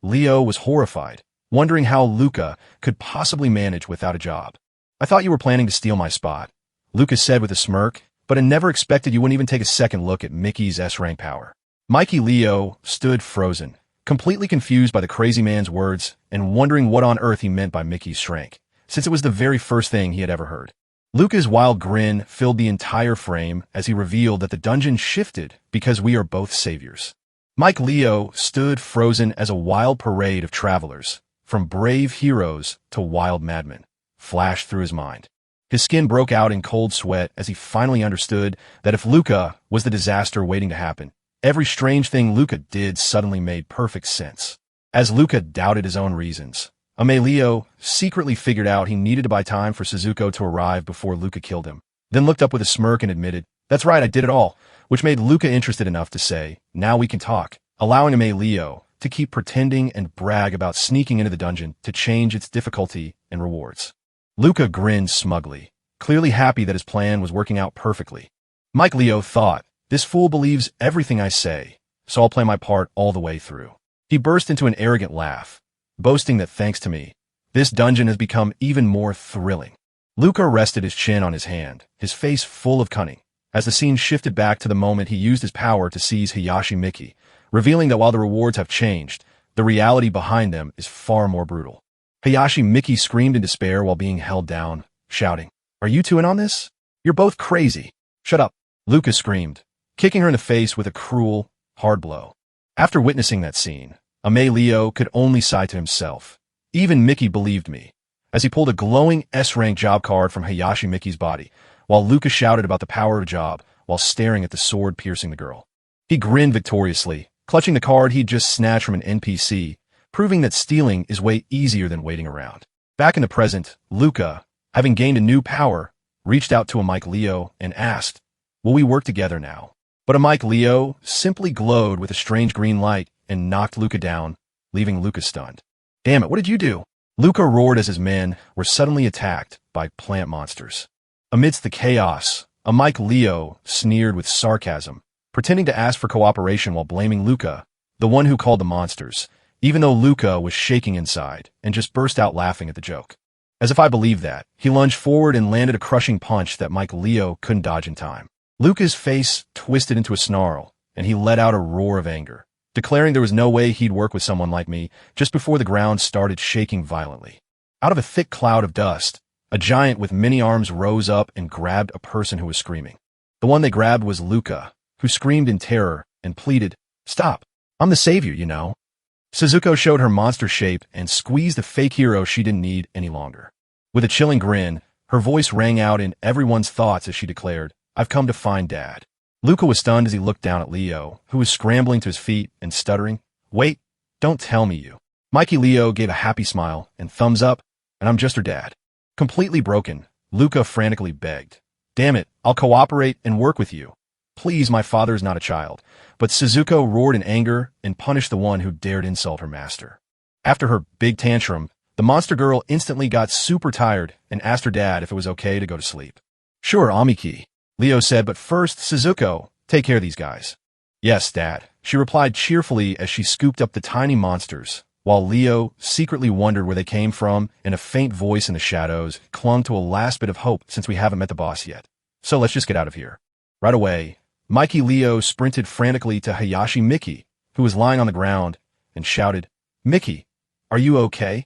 Leo was horrified, wondering how Luca could possibly manage without a job. "I thought you were planning to steal my spot," Luca said with a smirk, but I never expected you wouldn't even take a second look at Mickey's S-rank power. Mikey Leo stood frozen, completely confused by the crazy man's words and wondering what on earth he meant by Mickey's strength, since it was the very first thing he had ever heard. Luca's wild grin filled the entire frame as he revealed that the dungeon shifted because we are both saviors. Mike Leo stood frozen as a wild parade of travelers, from brave heroes to wild madmen, flashed through his mind. His skin broke out in cold sweat as he finally understood that if Luca was the disaster waiting to happen, every strange thing Luca did suddenly made perfect sense. As Luca doubted his own reasons, Leo secretly figured out he needed to buy time for Suzuko to arrive before Luca killed him, then looked up with a smirk and admitted, "That's right, I did it all," which made Luca interested enough to say, "Now we can talk," allowing Leo to keep pretending and brag about sneaking into the dungeon to change its difficulty and rewards. Luca grinned smugly, clearly happy that his plan was working out perfectly. Mike Leo thought, "This fool believes everything I say, so I'll play my part all the way through." He burst into an arrogant laugh, boasting that thanks to me, this dungeon has become even more thrilling. Luca rested his chin on his hand, his face full of cunning, as the scene shifted back to the moment he used his power to seize Hayashi Miki, revealing that while the rewards have changed, the reality behind them is far more brutal. Hayashi Miki screamed in despair while being held down, shouting, "Are you two in on this? You're both crazy." "Shut up," Luca screamed, kicking her in the face with a cruel, hard blow. After witnessing that scene, Leo could only sigh to himself. Even Mickey believed me, as he pulled a glowing S-rank job card from Hayashi Miki's body, while Luca shouted about the power of a job while staring at the sword piercing the girl. He grinned victoriously, clutching the card he'd just snatched from an NPC, proving that stealing is way easier than waiting around. Back in the present, Luca, having gained a new power, reached out to a Mike Leo and asked, "Will we work together now?" But a Mike Leo simply glowed with a strange green light and knocked Luca down, leaving Luca stunned. "Damn it, what did you do?" Luca roared as his men were suddenly attacked by plant monsters. Amidst the chaos, a Mike Leo sneered with sarcasm, pretending to ask for cooperation while blaming Luca, the one who called the monsters, even though Luca was shaking inside and just burst out laughing at the joke. As if I believed that, he lunged forward and landed a crushing punch that Mike Leo couldn't dodge in time. Luca's face twisted into a snarl, and he let out a roar of anger, declaring there was no way he'd work with someone like me just before the ground started shaking violently. Out of a thick cloud of dust, a giant with many arms rose up and grabbed a person who was screaming. The one they grabbed was Luca, who screamed in terror and pleaded, "Stop, I'm the savior, you know." Suzuko showed her monster shape and squeezed the fake hero she didn't need any longer. With a chilling grin, her voice rang out in everyone's thoughts as she declared, "I've come to find Dad." Luca was stunned as he looked down at Leo, who was scrambling to his feet and stuttering, "Wait, don't tell me you." Mikey Leo gave a happy smile and thumbs up, "And I'm just her dad." Completely broken, Luca frantically begged, "Damn it, I'll cooperate and work with you. Please, my father is not a child." But Suzuko roared in anger and punished the one who dared insult her master. After her big tantrum, the monster girl instantly got super tired and asked her dad if it was okay to go to sleep. "Sure, Amiki," Leo said, "but first, Suzuko, take care of these guys." "Yes, Dad," she replied cheerfully as she scooped up the tiny monsters, while Leo secretly wondered where they came from and a faint voice in the shadows clung to a last bit of hope since we haven't met the boss yet. "So let's just get out of here." Right away, Mikey Leo sprinted frantically to Hayashi Miki, who was lying on the ground, and shouted, "Miki, are you okay?"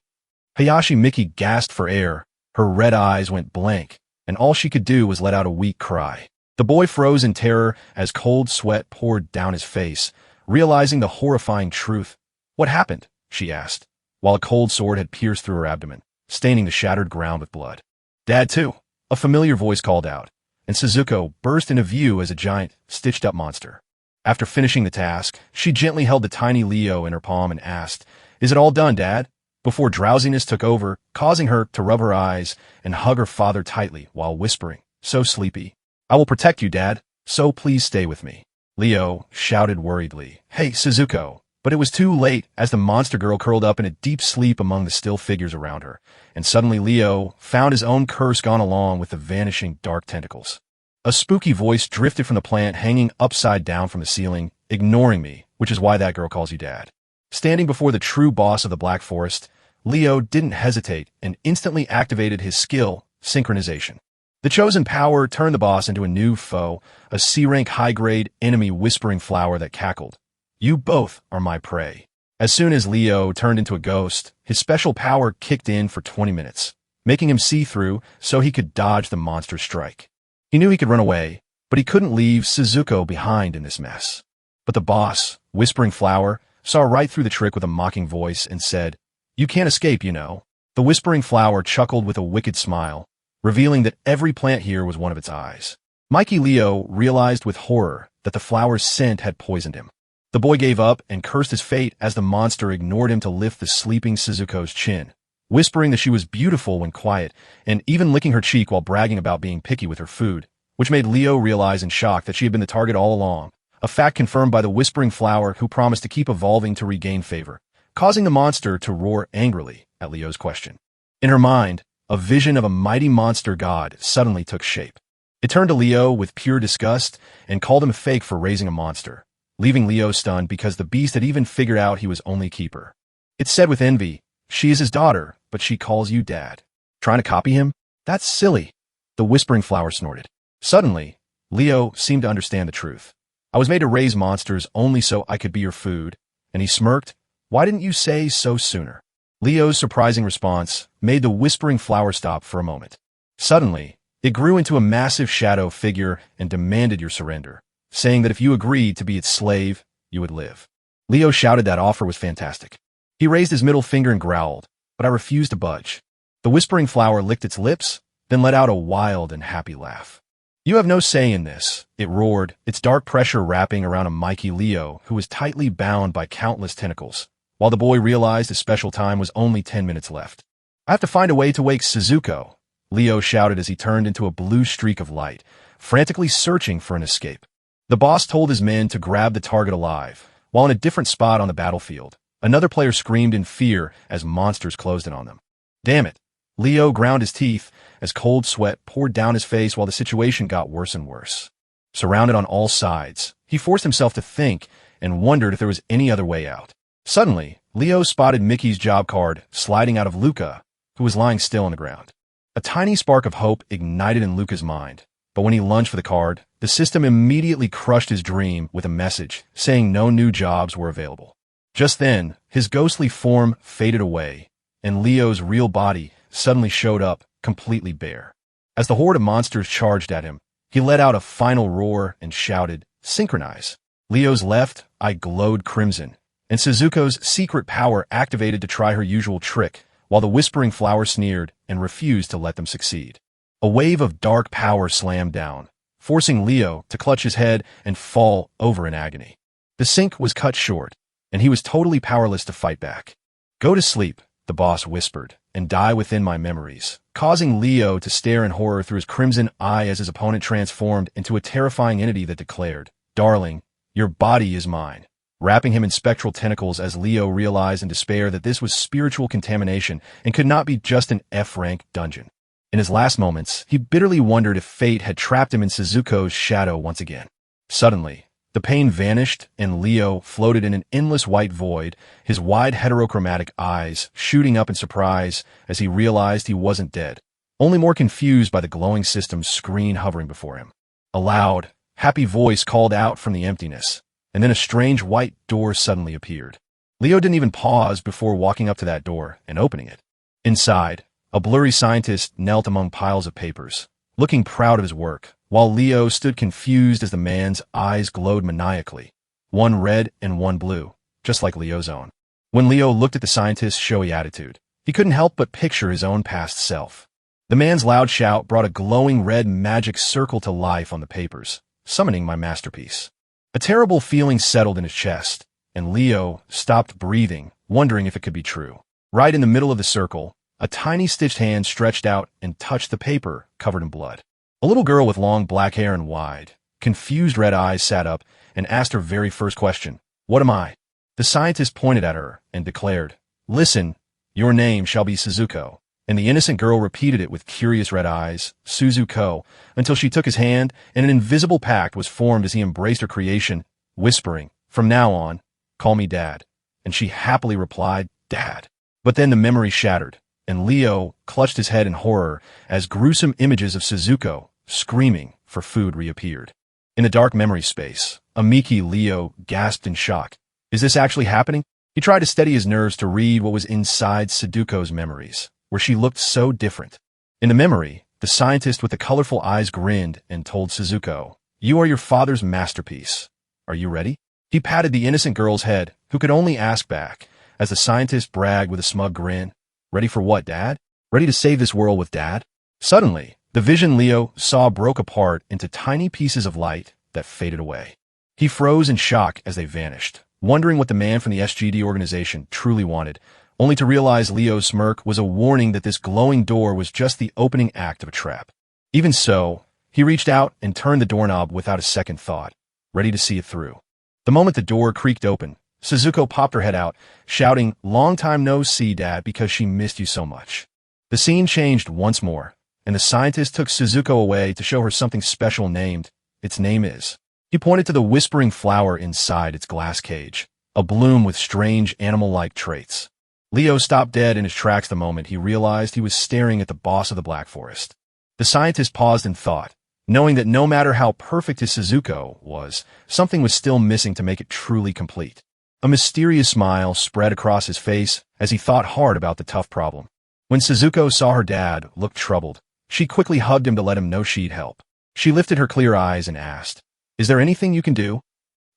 Hayashi Miki gasped for air, her red eyes went blank, and all she could do was let out a weak cry. The boy froze in terror as cold sweat poured down his face, realizing the horrifying truth. "What happened?" she asked, while a cold sword had pierced through her abdomen, staining the shattered ground with blood. "Dad, too," a familiar voice called out, and Suzuko burst into view as a giant, stitched-up monster. After finishing the task, she gently held the tiny Leo in her palm and asked, "Is it all done, Dad?" before drowsiness took over, causing her to rub her eyes and hug her father tightly while whispering, "So sleepy. I will protect you, Dad, so please stay with me." Leo shouted worriedly, "Hey, Suzuko," but it was too late as the monster girl curled up in a deep sleep among the still figures around her, and suddenly Leo found his own curse gone along with the vanishing dark tentacles. A spooky voice drifted from the plant hanging upside down from the ceiling, "Ignoring me, which is why that girl calls you Dad." Standing before the true boss of the Black Forest, Leo didn't hesitate and instantly activated his skill, synchronization. The chosen power turned the boss into a new foe, a C-rank high-grade enemy whispering flower that cackled. You both are my prey. As soon as Leo turned into a ghost, his special power kicked in for 20 minutes, making him see-through so he could dodge the monster's strike. He knew he could run away, but he couldn't leave Suzuko behind in this mess. But the boss, Whispering Flower, saw right through the trick with a mocking voice and said, "You can't escape, you know." The Whispering Flower chuckled with a wicked smile, revealing that every plant here was one of its eyes. Mikey Leo realized with horror that the flower's scent had poisoned him. The boy gave up and cursed his fate as the monster ignored him to lift the sleeping Suzuko's chin, whispering that she was beautiful when quiet, and even licking her cheek while bragging about being picky with her food, which made Leo realize in shock that she had been the target all along, a fact confirmed by the Whispering Flower who promised to keep evolving to regain favor, causing the monster to roar angrily at Leo's question. In her mind, a vision of a mighty monster god suddenly took shape. It turned to Leo with pure disgust and called him a fake for raising a monster, leaving Leo stunned because the beast had even figured out he was only keeper. It said with envy, "She is his daughter, but she calls you dad. Trying to copy him? That's silly." The Whispering Flower snorted. Suddenly, Leo seemed to understand the truth. "I was made to raise monsters only so I could be your food." And he smirked. "Why didn't you say so sooner?" Leo's surprising response made the Whispering Flower stop for a moment. Suddenly, it grew into a massive shadow figure and demanded your surrender, saying that if you agreed to be its slave, you would live. Leo shouted that offer was fantastic. He raised his middle finger and growled, but I refused to budge. The Whispering Flower licked its lips, then let out a wild and happy laugh. "You have no say in this," it roared, its dark pressure wrapping around a Mikey Leo who was tightly bound by countless tentacles, while the boy realized his special time was only 10 minutes left. "I have to find a way to wake Suzuko," Leo shouted as he turned into a blue streak of light, frantically searching for an escape. The boss told his men to grab the target alive, while in a different spot on the battlefield, another player screamed in fear as monsters closed in on them. Damn it! Leo ground his teeth as cold sweat poured down his face while the situation got worse and worse. Surrounded on all sides, he forced himself to think and wondered if there was any other way out. Suddenly, Leo spotted Mickey's job card sliding out of Luca, who was lying still on the ground. A tiny spark of hope ignited in Luca's mind, but when he lunged for the card, the system immediately crushed his dream with a message saying no new jobs were available. Just then, his ghostly form faded away, and Leo's real body suddenly showed up, completely bare. As the horde of monsters charged at him, he let out a final roar and shouted, "Synchronize." Leo's left eye glowed crimson, and Suzuko's secret power activated to try her usual trick, while the Whispering Flower sneered and refused to let them succeed. A wave of dark power slammed down, forcing Leo to clutch his head and fall over in agony. The sync was cut short, and he was totally powerless to fight back. "Go to sleep," the boss whispered, "and die within my memories," causing Leo to stare in horror through his crimson eye as his opponent transformed into a terrifying entity that declared, "Darling, your body is mine," wrapping him in spectral tentacles as Leo realized in despair that this was spiritual contamination and could not be just an F-rank dungeon. In his last moments, he bitterly wondered if fate had trapped him in Suzuko's shadow once again. Suddenly, the pain vanished and Leo floated in an endless white void, his wide heterochromatic eyes shooting up in surprise as he realized he wasn't dead, only more confused by the glowing system's screen hovering before him. A loud, happy voice called out from the emptiness, and then a strange white door suddenly appeared. Leo didn't even pause before walking up to that door and opening it. Inside, a blurry scientist knelt among piles of papers, looking proud of his work, while Leo stood confused as the man's eyes glowed maniacally, one red and one blue, just like Leo's own. When Leo looked at the scientist's showy attitude, he couldn't help but picture his own past self. The man's loud shout brought a glowing red magic circle to life on the papers, summoning my masterpiece. A terrible feeling settled in his chest, and Leo stopped breathing, wondering if it could be true. Right in the middle of the circle, a tiny stitched hand stretched out and touched the paper covered in blood. A little girl with long black hair and wide, confused red eyes sat up and asked her very first question, "What am I?" The scientist pointed at her and declared, "Listen, your name shall be Suzuko." And the innocent girl repeated it with curious red eyes, "Suzuko," until she took his hand and an invisible pact was formed as he embraced her creation, whispering, "From now on, call me Dad." And she happily replied, "Dad." But then the memory shattered, and Leo clutched his head in horror as gruesome images of Suzuko, screaming for food, reappeared. In the dark memory space, Amiki Leo gasped in shock. Is this actually happening? He tried to steady his nerves to read what was inside Suzuko's memories, where she looked so different. In the memory, the scientist with the colorful eyes grinned and told Suzuko, "You are your father's masterpiece. Are you ready?" He patted the innocent girl's head, who could only ask back, as the scientist bragged with a smug grin, "Ready for what, Dad? Ready to save this world with Dad?" Suddenly, the vision Leo saw broke apart into tiny pieces of light that faded away. He froze in shock as they vanished, wondering what the man from the SGD organization truly wanted, only to realize Leo's smirk was a warning that this glowing door was just the opening act of a trap. Even so, he reached out and turned the doorknob without a second thought, ready to see it through. The moment the door creaked open, Suzuko popped her head out, shouting, "Long time no see, Dad, because she missed you so much." The scene changed once more, and the scientist took Suzuko away to show her something special named, its name is. He pointed to the whispering flower inside its glass cage, a bloom with strange animal-like traits. Leo stopped dead in his tracks the moment he realized he was staring at the boss of the Black Forest. The scientist paused in thought, knowing that no matter how perfect his Suzuko was, something was still missing to make it truly complete. A mysterious smile spread across his face as he thought hard about the tough problem. When Suzuko saw her dad look troubled, she quickly hugged him to let him know she'd help. She lifted her clear eyes and asked, "Is there anything you can do?"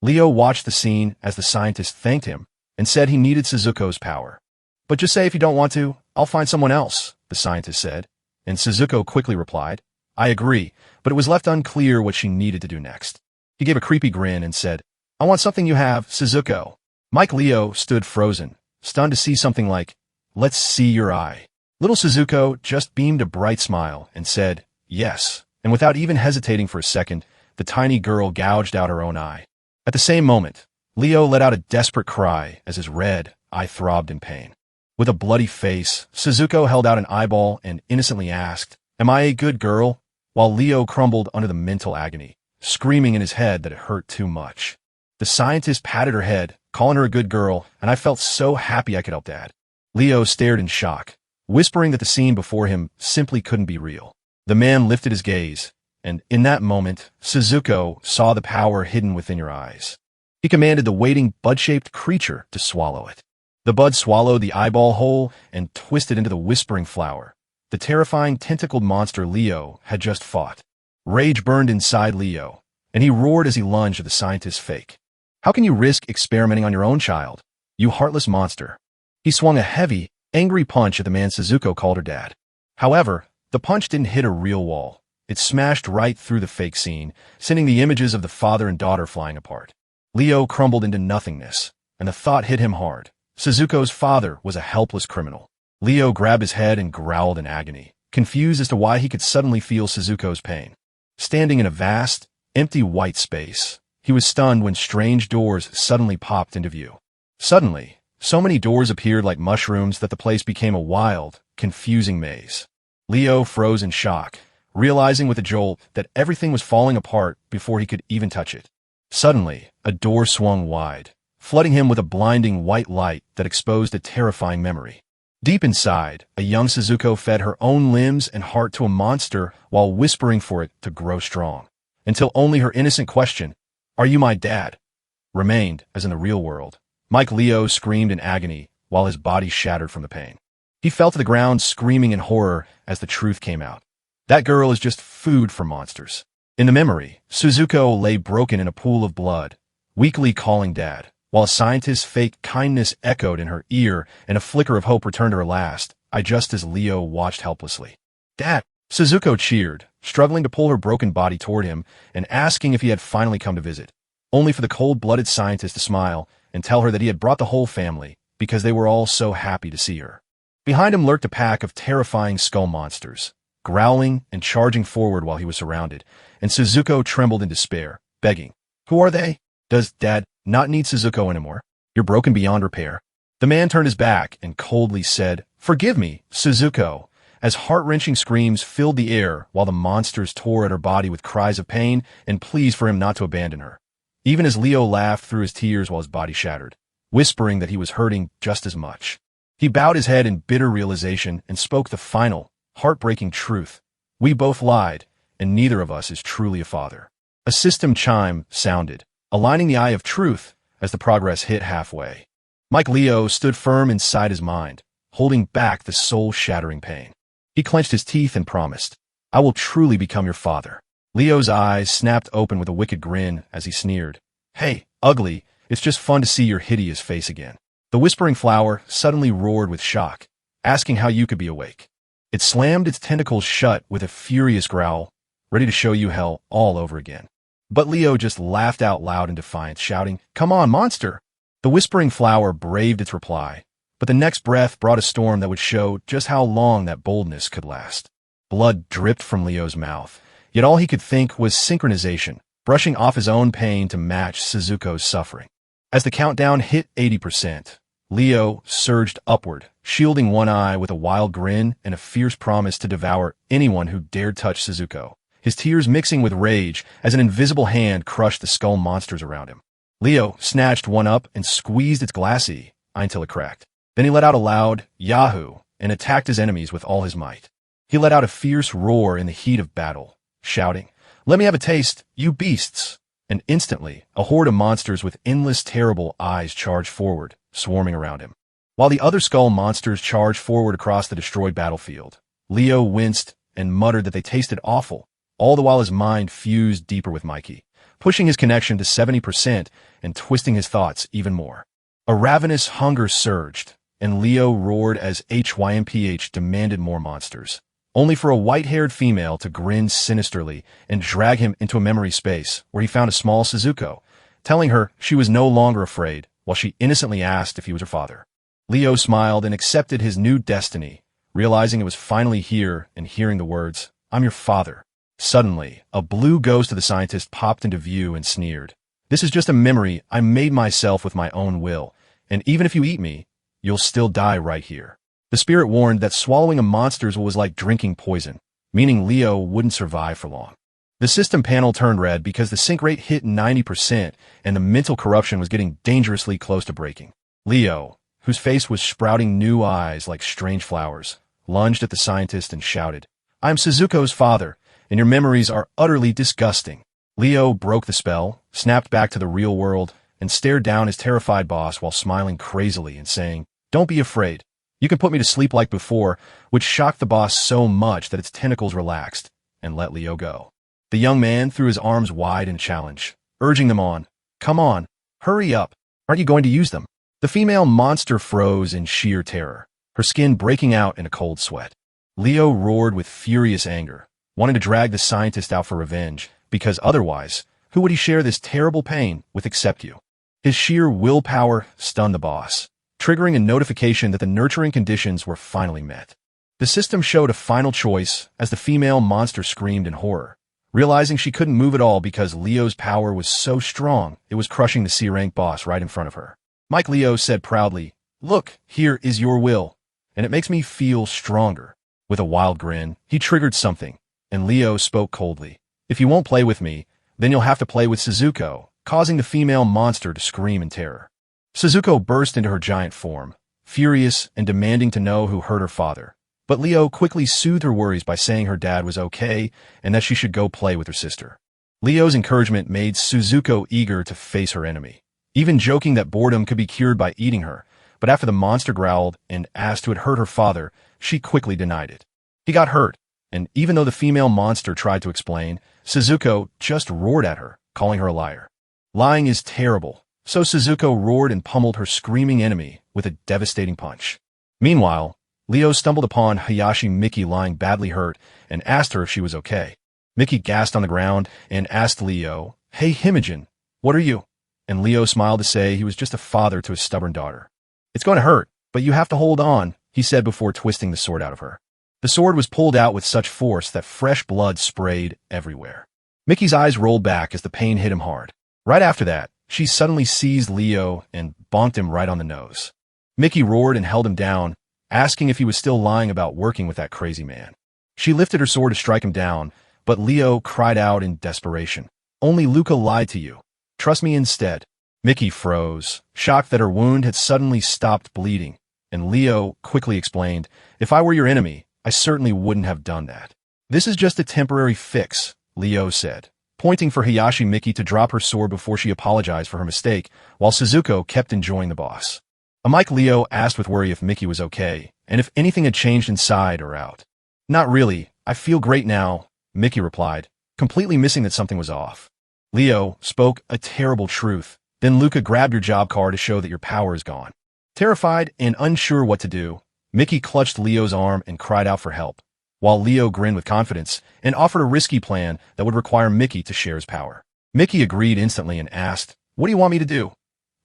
Leo watched the scene as the scientist thanked him and said he needed Suzuko's power. "But just say if you don't want to, I'll find someone else," the scientist said, and Suzuko quickly replied, "I agree," but it was left unclear what she needed to do next. He gave a creepy grin and said, "I want something you have, Suzuko." Mike Leo stood frozen, stunned to see something like, "Let's see your eye." Little Suzuko just beamed a bright smile and said, "Yes," and without even hesitating for a second, the tiny girl gouged out her own eye. At the same moment, Leo let out a desperate cry as his red eye throbbed in pain. With a bloody face, Suzuko held out an eyeball and innocently asked, "Am I a good girl?" while Leo crumbled under the mental agony, screaming in his head that it hurt too much. The scientist patted her head, calling her a good girl, and I felt so happy I could help Dad. Leo stared in shock, whispering that the scene before him simply couldn't be real. The man lifted his gaze, and in that moment, Suzuko saw the power hidden within your eyes. He commanded the waiting bud-shaped creature to swallow it. The bud swallowed the eyeball whole and twisted into the whispering flower, the terrifying tentacled monster Leo had just fought. Rage burned inside Leo, and he roared as he lunged at the scientist's fake. "How can you risk experimenting on your own child, you heartless monster?" He swung a heavy, angry punch at the man Suzuko called her dad. However, the punch didn't hit a real wall. It smashed right through the fake scene, sending the images of the father and daughter flying apart. Leo crumbled into nothingness, and the thought hit him hard. Suzuko's father was a helpless criminal. Leo grabbed his head and growled in agony, confused as to why he could suddenly feel Suzuko's pain. Standing in a vast, empty white space, he was stunned when strange doors suddenly popped into view. Suddenly, so many doors appeared like mushrooms that the place became a wild, confusing maze. Leo froze in shock, realizing with a jolt that everything was falling apart before he could even touch it. Suddenly, a door swung wide, flooding him with a blinding white light that exposed a terrifying memory. Deep inside, a young Suzuko fed her own limbs and heart to a monster while whispering for it to grow strong, until only her innocent question, "Are you my dad?" remained, as in the real world. Mike Leo screamed in agony while his body shattered from the pain. He fell to the ground screaming in horror as the truth came out. That girl is just food for monsters. In the memory, Suzuko lay broken in a pool of blood, weakly calling Dad, while a scientist's fake kindness echoed in her ear and a flicker of hope returned to her last eye just as Leo watched helplessly. "Dad!" Suzuko cheered, struggling to pull her broken body toward him and asking if he had finally come to visit, only for the cold-blooded scientist to smile and tell her that he had brought the whole family because they were all so happy to see her. Behind him lurked a pack of terrifying skull monsters, growling and charging forward while he was surrounded, and Suzuko trembled in despair, begging, "Who are they? Does Dad not need Suzuko anymore? You're broken beyond repair." The man turned his back and coldly said, "Forgive me, Suzuko," as heart-wrenching screams filled the air while the monsters tore at her body with cries of pain and pleas for him not to abandon her. Even as Leo laughed through his tears while his body shattered, whispering that he was hurting just as much. He bowed his head in bitter realization and spoke the final, heartbreaking truth. We both lied, and neither of us is truly a father. A system chime sounded, aligning the eye of truth as the progress hit halfway. Mike Leo stood firm inside his mind, holding back the soul-shattering pain. He clenched his teeth and promised, I will truly become your father. Leo's eyes snapped open with a wicked grin as he sneered. Hey, ugly, it's just fun to see your hideous face again. The whispering flower suddenly roared with shock, asking how you could be awake. It slammed its tentacles shut with a furious growl, ready to show you hell all over again. But Leo just laughed out loud in defiance, shouting, Come on, monster! The whispering flower braved its reply, but the next breath brought a storm that would show just how long that boldness could last. Blood dripped from Leo's mouth, yet all he could think was synchronization, brushing off his own pain to match Suzuko's suffering. As the countdown hit 80%, Leo surged upward, shielding one eye with a wild grin and a fierce promise to devour anyone who dared touch Suzuko, his tears mixing with rage as an invisible hand crushed the skull monsters around him. Leo snatched one up and squeezed its glassy eye until it cracked. Then he let out a loud Yahoo and attacked his enemies with all his might. He let out a fierce roar in the heat of battle, shouting, Let me have a taste, you beasts! And instantly, a horde of monsters with endless terrible eyes charged forward, swarming around him. While the other skull monsters charged forward across the destroyed battlefield, Leo winced and muttered that they tasted awful, all the while his mind fused deeper with Mikey, pushing his connection to 70% and twisting his thoughts even more. A ravenous hunger surged, and Leo roared as HYMPH demanded more monsters, only for a white-haired female to grin sinisterly and drag him into a memory space where he found a small Suzuko, telling her she was no longer afraid while she innocently asked if he was her father. Leo smiled and accepted his new destiny, realizing it was finally here and hearing the words, I'm your father. Suddenly, a blue ghost of the scientist popped into view and sneered. This is just a memory I made myself with my own will, and even if you eat me, you'll still die right here. The spirit warned that swallowing a monster's was like drinking poison, meaning Leo wouldn't survive for long. The system panel turned red because the sync rate hit 90% and the mental corruption was getting dangerously close to breaking. Leo, whose face was sprouting new eyes like strange flowers, lunged at the scientist and shouted, I'm Suzuko's father, and your memories are utterly disgusting. Leo broke the spell, snapped back to the real world, and stared down his terrified boss while smiling crazily and saying, Don't be afraid. You can put me to sleep like before, which shocked the boss so much that its tentacles relaxed and let Leo go. The young man threw his arms wide in challenge, urging them on. Come on, hurry up. Aren't you going to use them? The female monster froze in sheer terror, her skin breaking out in a cold sweat. Leo roared with furious anger, wanting to drag the scientist out for revenge, because otherwise, who would he share this terrible pain with except you? His sheer willpower stunned the boss, triggering a notification that the nurturing conditions were finally met. The system showed a final choice as the female monster screamed in horror, realizing she couldn't move at all because Leo's power was so strong it was crushing the C-rank boss right in front of her. Mike Leo said proudly, Look, here is your will, and it makes me feel stronger. With a wild grin, he triggered something, and Leo spoke coldly. If you won't play with me, then you'll have to play with Suzuko, causing the female monster to scream in terror. Suzuko burst into her giant form, furious and demanding to know who hurt her father. But Leo quickly soothed her worries by saying her dad was okay and that she should go play with her sister. Leo's encouragement made Suzuko eager to face her enemy, even joking that boredom could be cured by eating her, but after the monster growled and asked who had hurt her father, she quickly denied it. He got hurt, and even though the female monster tried to explain, Suzuko just roared at her, calling her a liar. Lying is terrible, so Suzuko roared and pummeled her screaming enemy with a devastating punch. Meanwhile, Leo stumbled upon Hayashi Miki lying badly hurt and asked her if she was okay. Miki gasped on the ground and asked Leo, Hey Himogen, what are you? And Leo smiled to say he was just a father to a stubborn daughter. It's going to hurt, but you have to hold on, he said before twisting the sword out of her. The sword was pulled out with such force that fresh blood sprayed everywhere. Mickey's eyes rolled back as the pain hit him hard. Right after that, she suddenly seized Leo and bonked him right on the nose. Mickey roared and held him down, asking if he was still lying about working with that crazy man. She lifted her sword to strike him down, but Leo cried out in desperation. Only Luca lied to you. Trust me instead. Mickey froze, shocked that her wound had suddenly stopped bleeding, and Leo quickly explained, "If I were your enemy, I certainly wouldn't have done that." "This is just a temporary fix," Leo said, pointing for Hayashi Miki to drop her sword before she apologized for her mistake, while Suzuko kept enjoying the boss. Mike Leo asked with worry if Miki was okay, and if anything had changed inside or out. "Not really, I feel great now," Miki replied, completely missing that something was off. Leo spoke a terrible truth. "Then Luca grabbed your job card to show that your power is gone." Terrified and unsure what to do, Miki clutched Leo's arm and cried out for help, while Leo grinned with confidence and offered a risky plan that would require Miki to share his power. Miki agreed instantly and asked, "What do you want me to do?"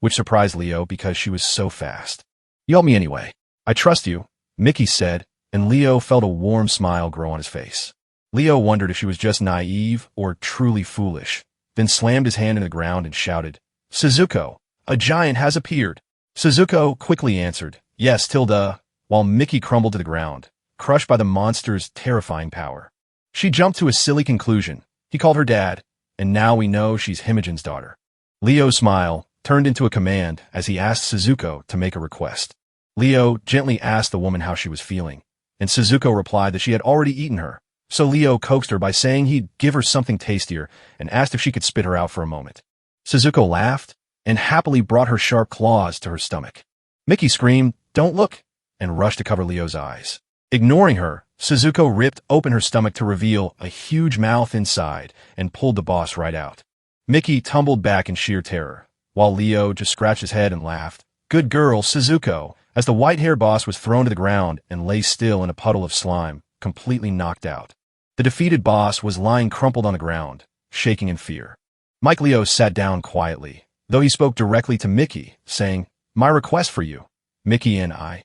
Which surprised Leo because she was so fast. "You help me anyway. I trust you," Miki said, and Leo felt a warm smile grow on his face. Leo wondered if she was just naive or truly foolish, then slammed his hand in the ground and shouted, "Suzuko, a giant has appeared." Suzuko quickly answered, "Yes, Tilda," while Miki crumbled to the ground, crushed by the monster's terrifying power. She jumped to a silly conclusion. He called her dad, and now we know she's Himogen's daughter. Leo's smile turned into a command as he asked Suzuko to make a request. Leo gently asked the woman how she was feeling, and Suzuko replied that she had already eaten her, so Leo coaxed her by saying he'd give her something tastier and asked if she could spit her out for a moment. Suzuko laughed and happily brought her sharp claws to her stomach. Miki screamed, "Don't look," and rushed to cover Leo's eyes. Ignoring her, Suzuko ripped open her stomach to reveal a huge mouth inside and pulled the boss right out. Miki tumbled back in sheer terror, while Leo just scratched his head and laughed. "Good girl, Suzuko," as the white-haired boss was thrown to the ground and lay still in a puddle of slime, completely knocked out. The defeated boss was lying crumpled on the ground, shaking in fear. Mike Leo sat down quietly, though he spoke directly to Miki, saying, "My request for you, Miki and I."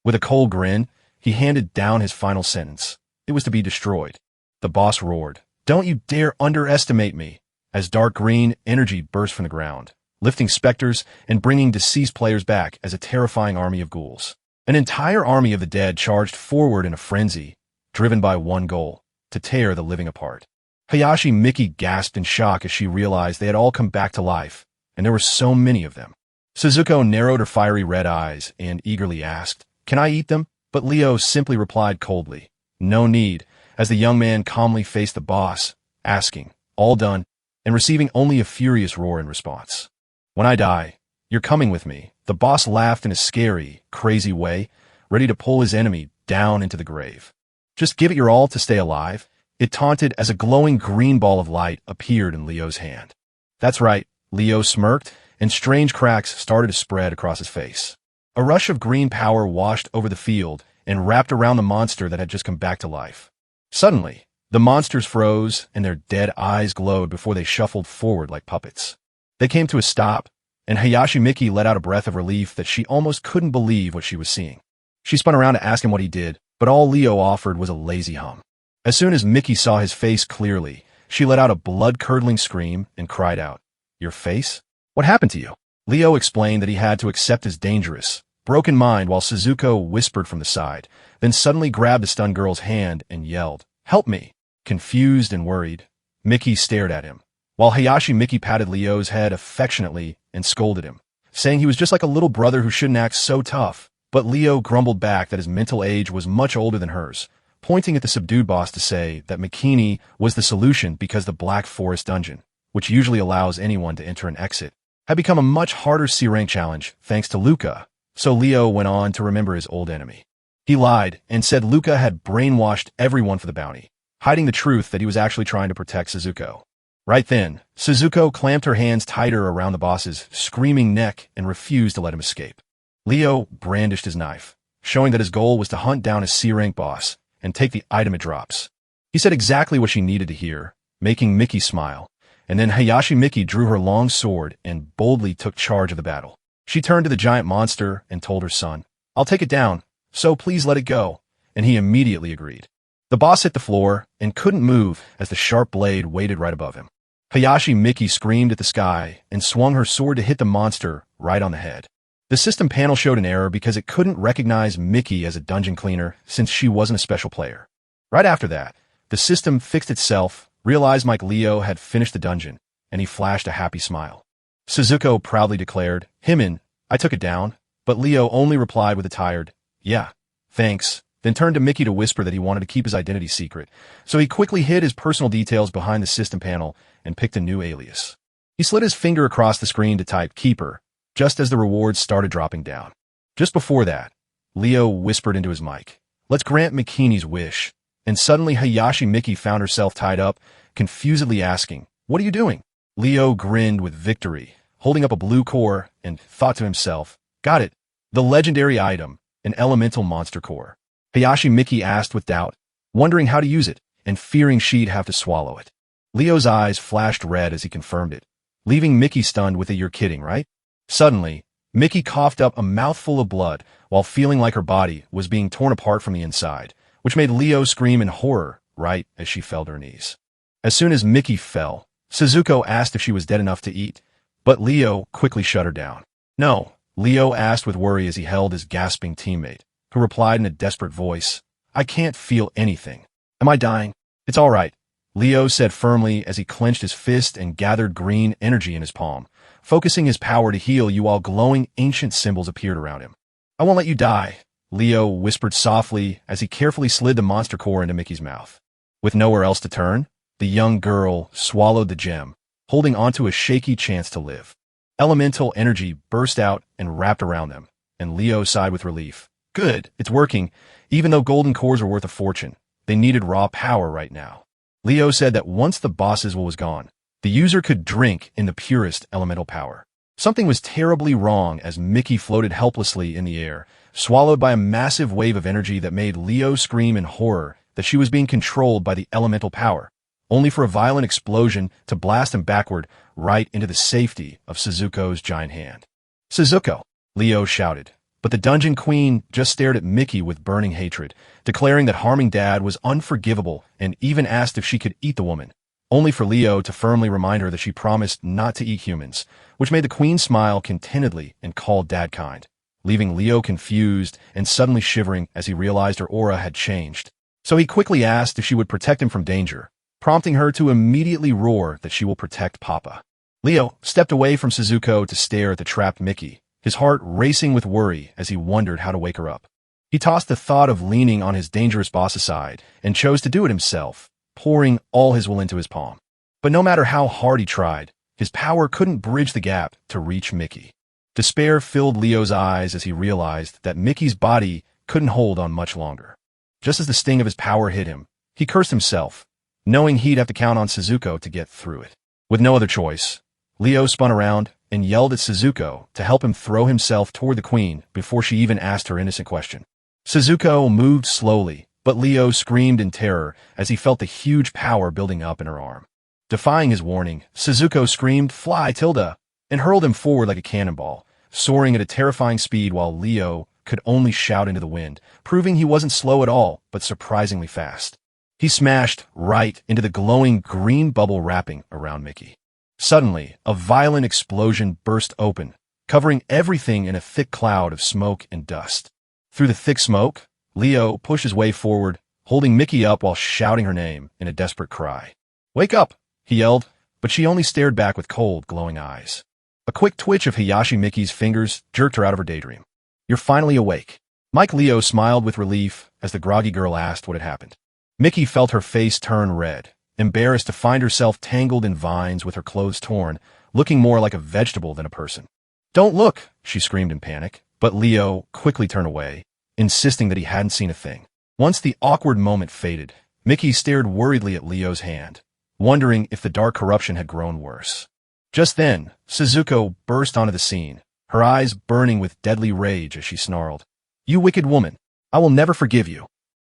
With a cold grin, he handed down his final sentence. It was to be destroyed. The boss roared, "Don't you dare underestimate me," as dark green energy burst from the ground, lifting specters and bringing deceased players back as a terrifying army of ghouls. An entire army of the dead charged forward in a frenzy, driven by one goal, to tear the living apart. Hayashi Miki gasped in shock as she realized they had all come back to life, and there were so many of them. Suzuko narrowed her fiery red eyes and eagerly asked, "Can I eat them?" But Leo simply replied coldly, "No need," as the young man calmly faced the boss, asking, "All done," and receiving only a furious roar in response. "When I die, you're coming with me." The boss laughed in a scary, crazy way, ready to pull his enemy down into the grave. "Just give it your all to stay alive," it taunted as a glowing green ball of light appeared in Leo's hand. "That's right," Leo smirked, and strange cracks started to spread across his face. A rush of green power washed over the field and wrapped around the monster that had just come back to life. Suddenly, the monsters froze and their dead eyes glowed before they shuffled forward like puppets. They came to a stop, and Hayashi Miki let out a breath of relief that she almost couldn't believe what she was seeing. She spun around to ask him what he did, but all Leo offered was a lazy hum. As soon as Miki saw his face clearly, she let out a blood-curdling scream and cried out, "Your face? What happened to you?" Leo explained that he had to accept his dangerous, broken mind while Suzuko whispered from the side, then suddenly grabbed the stunned girl's hand and yelled, "Help me!" Confused and worried, Miki stared at him, while Hayashi Miki patted Leo's head affectionately and scolded him, saying he was just like a little brother who shouldn't act so tough. But Leo grumbled back that his mental age was much older than hers, pointing at the subdued boss to say that Mikini was the solution because the Black Forest dungeon, which usually allows anyone to enter and exit, had become a much harder C-rank challenge thanks to Luca, so Leo went on to remember his old enemy. He lied and said Luca had brainwashed everyone for the bounty, hiding the truth that he was actually trying to protect Suzuko. Right then, Suzuko clamped her hands tighter around the boss's screaming neck and refused to let him escape. Leo brandished his knife, showing that his goal was to hunt down his C-rank boss and take the item it drops. He said exactly what she needed to hear, making Miki smile, and then Hayashi Miki drew her long sword and boldly took charge of the battle. She turned to the giant monster and told her son, "I'll take it down, so please let it go," and he immediately agreed. The boss hit the floor and couldn't move as the sharp blade waited right above him. Hayashi Miki screamed at the sky and swung her sword to hit the monster right on the head. The system panel showed an error because it couldn't recognize Miki as a dungeon cleaner since she wasn't a special player. Right after that, the system fixed itself, realized Mike Leo had finished the dungeon, and he flashed a happy smile. Suzuko proudly declared, "Himin, I took it down," but Leo only replied with a tired, "Yeah, thanks," then turned to Mickey to whisper that he wanted to keep his identity secret, so he quickly hid his personal details behind the system panel and picked a new alias. He slid his finger across the screen to type Keeper, just as the rewards started dropping down. Just before that, Leo whispered into his mic, "Let's grant Mikini's wish," and suddenly Hayashi Miki found herself tied up, confusedly asking, "What are you doing?" Leo grinned with victory, holding up a blue core, and thought to himself, "Got it, the legendary item, an elemental monster core." Hayashi Miki asked with doubt, wondering how to use it, and fearing she'd have to swallow it. Leo's eyes flashed red as he confirmed it, leaving Mickey stunned with a "You're kidding, right?" Suddenly, Mickey coughed up a mouthful of blood while feeling like her body was being torn apart from the inside, which made Leo scream in horror right as she fell to her knees. As soon as Mickey fell, Suzuko asked if she was dead enough to eat, but Leo quickly shut her down. "No," Leo asked with worry as he held his gasping teammate, who replied in a desperate voice, "I can't feel anything. Am I dying?" "It's all right," Leo said firmly as he clenched his fist and gathered green energy in his palm, focusing his power to heal you while glowing ancient symbols appeared around him. "I won't let you die," Leo whispered softly as he carefully slid the monster core into Mickey's mouth. With nowhere else to turn, the young girl swallowed the gem, holding onto a shaky chance to live. Elemental energy burst out and wrapped around them, and Leo sighed with relief. "Good, it's working. Even though golden cores are worth a fortune, they needed raw power right now." Leo said that once the boss's will was gone, the user could drink in the purest elemental power. Something was terribly wrong as Mickey floated helplessly in the air, swallowed by a massive wave of energy that made Leo scream in horror that she was being controlled by the elemental power, only for a violent explosion to blast him backward right into the safety of Suzuko's giant hand. "Suzuko!" Leo shouted, but the Dungeon Queen just stared at Mickey with burning hatred, declaring that harming Dad was unforgivable and even asked if she could eat the woman, only for Leo to firmly remind her that she promised not to eat humans, which made the Queen smile contentedly and call Dad kind, leaving Leo confused and suddenly shivering as he realized her aura had changed. So he quickly asked if she would protect him from danger, prompting her to immediately roar that she will protect Papa. Leo stepped away from Suzuko to stare at the trapped Mickey, his heart racing with worry as he wondered how to wake her up. He tossed the thought of leaning on his dangerous boss aside and chose to do it himself, pouring all his will into his palm. But no matter how hard he tried, his power couldn't bridge the gap to reach Mickey. Despair filled Leo's eyes as he realized that Mickey's body couldn't hold on much longer. Just as the sting of his power hit him, he cursed himself, knowing he'd have to count on Suzuko to get through it. With no other choice, Leo spun around and yelled at Suzuko to help him throw himself toward the Queen before she even asked her innocent question. Suzuko moved slowly, but Leo screamed in terror as he felt the huge power building up in her arm. Defying his warning, Suzuko screamed, "Fly, Tilda!" and hurled him forward like a cannonball, soaring at a terrifying speed while Leo could only shout into the wind, proving he wasn't slow at all, but surprisingly fast. He smashed right into the glowing green bubble wrapping around Mickey. Suddenly, a violent explosion burst open, covering everything in a thick cloud of smoke and dust. Through the thick smoke, Leo pushed his way forward, holding Mickey up while shouting her name in a desperate cry. "Wake up!" he yelled, but she only stared back with cold, glowing eyes. A quick twitch of Hayashi Miki's fingers jerked her out of her daydream. "You're finally awake." Mike Leo smiled with relief as the groggy girl asked what had happened. Mickey felt her face turn red, embarrassed to find herself tangled in vines with her clothes torn, looking more like a vegetable than a person. "Don't look!" she screamed in panic, but Leo quickly turned away, insisting that he hadn't seen a thing. Once the awkward moment faded, Mickey stared worriedly at Leo's hand, wondering if the dark corruption had grown worse. Just then, Suzuko burst onto the scene, her eyes burning with deadly rage as she snarled, "You wicked woman! I will never forgive you!"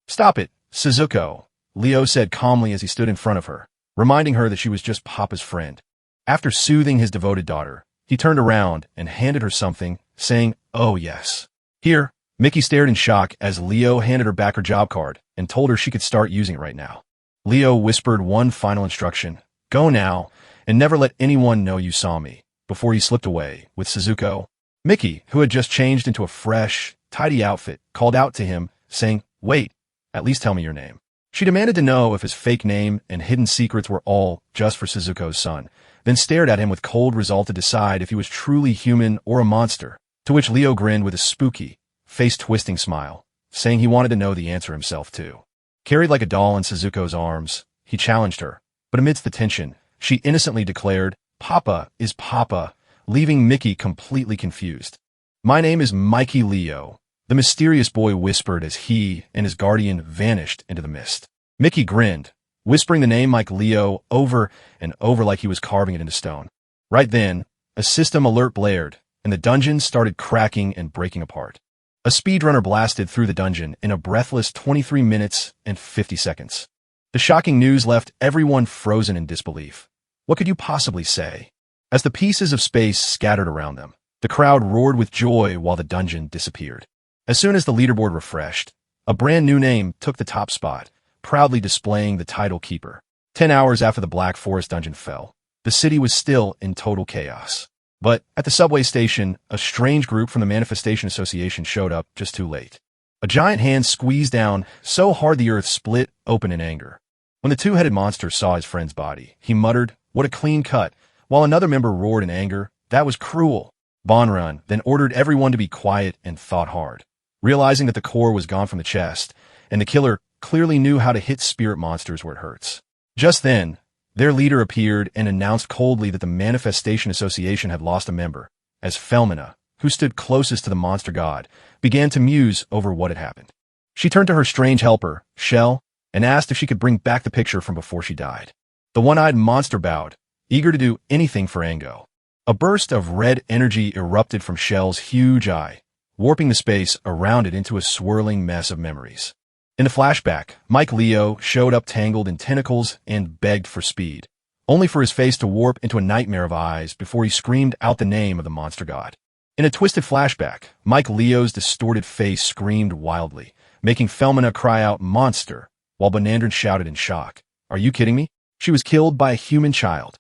"Stop it, Suzuko," Leo said calmly as he stood in front of her, reminding her that she was just Papa's friend. After soothing his devoted daughter, he turned around and handed her something, saying, "Oh yes. Here." Mickey stared in shock as Leo handed her back her job card and told her she could start using it right now. Leo whispered one final instruction, "Go now, and never let anyone know you saw me," before he slipped away with Suzuko. Mickey, who had just changed into a fresh, tidy outfit, called out to him, saying, "Wait, at least tell me your name." She demanded to know if his fake name and hidden secrets were all just for Suzuko's son, then stared at him with cold resolve to decide if he was truly human or a monster, To which Leo grinned with a spooky, face-twisting smile, saying he wanted to know the answer himself too. Carried like a doll in Suzuko's arms, he challenged her, but amidst the tension, she innocently declared, "Papa is Papa," leaving Mickey completely confused. "My name is Mikey Leo," the mysterious boy whispered as he and his guardian vanished into the mist. Mickey grinned, whispering the name Mike Leo over and over like he was carving it into stone. Right then, a system alert blared, and the dungeon started cracking and breaking apart. A speedrunner blasted through the dungeon in a breathless 23 minutes and 50 seconds. The shocking news left everyone frozen in disbelief. What could you possibly say? As the pieces of space scattered around them, the crowd roared with joy while the dungeon disappeared. As soon as the leaderboard refreshed, a brand new name took the top spot, proudly displaying the title keeper. 10 hours after the Black Forest dungeon fell, the city was still in total chaos. But at the subway station, a strange group from the Manifestation Association showed up just too late. A giant hand squeezed down so hard the earth split open in anger. When the two-headed monster saw his friend's body, he muttered, "What a clean cut," while another member roared in anger, "That was cruel." Bonrun then ordered everyone to be quiet and thought hard. Realizing that the core was gone from the chest, and the killer clearly knew how to hit spirit monsters where it hurts. Just then, their leader appeared and announced coldly that the Manifestation Association had lost a member, as Felmina, who stood closest to the monster god, began to muse over what had happened. She turned to her strange helper, Shell, and asked if she could bring back the picture from before she died. The one-eyed monster bowed, eager to do anything for Ango. A burst of red energy erupted from Shell's huge eye, warping the space around it into a swirling mess of memories. In the flashback, Mike Leo showed up tangled in tentacles and begged for speed, only for his face to warp into a nightmare of eyes before he screamed out the name of the monster god. In a twisted flashback, Mike Leo's distorted face screamed wildly, making Felmina cry out, "Monster," while Bonandrin shouted in shock, "Are you kidding me? She was killed by a human child."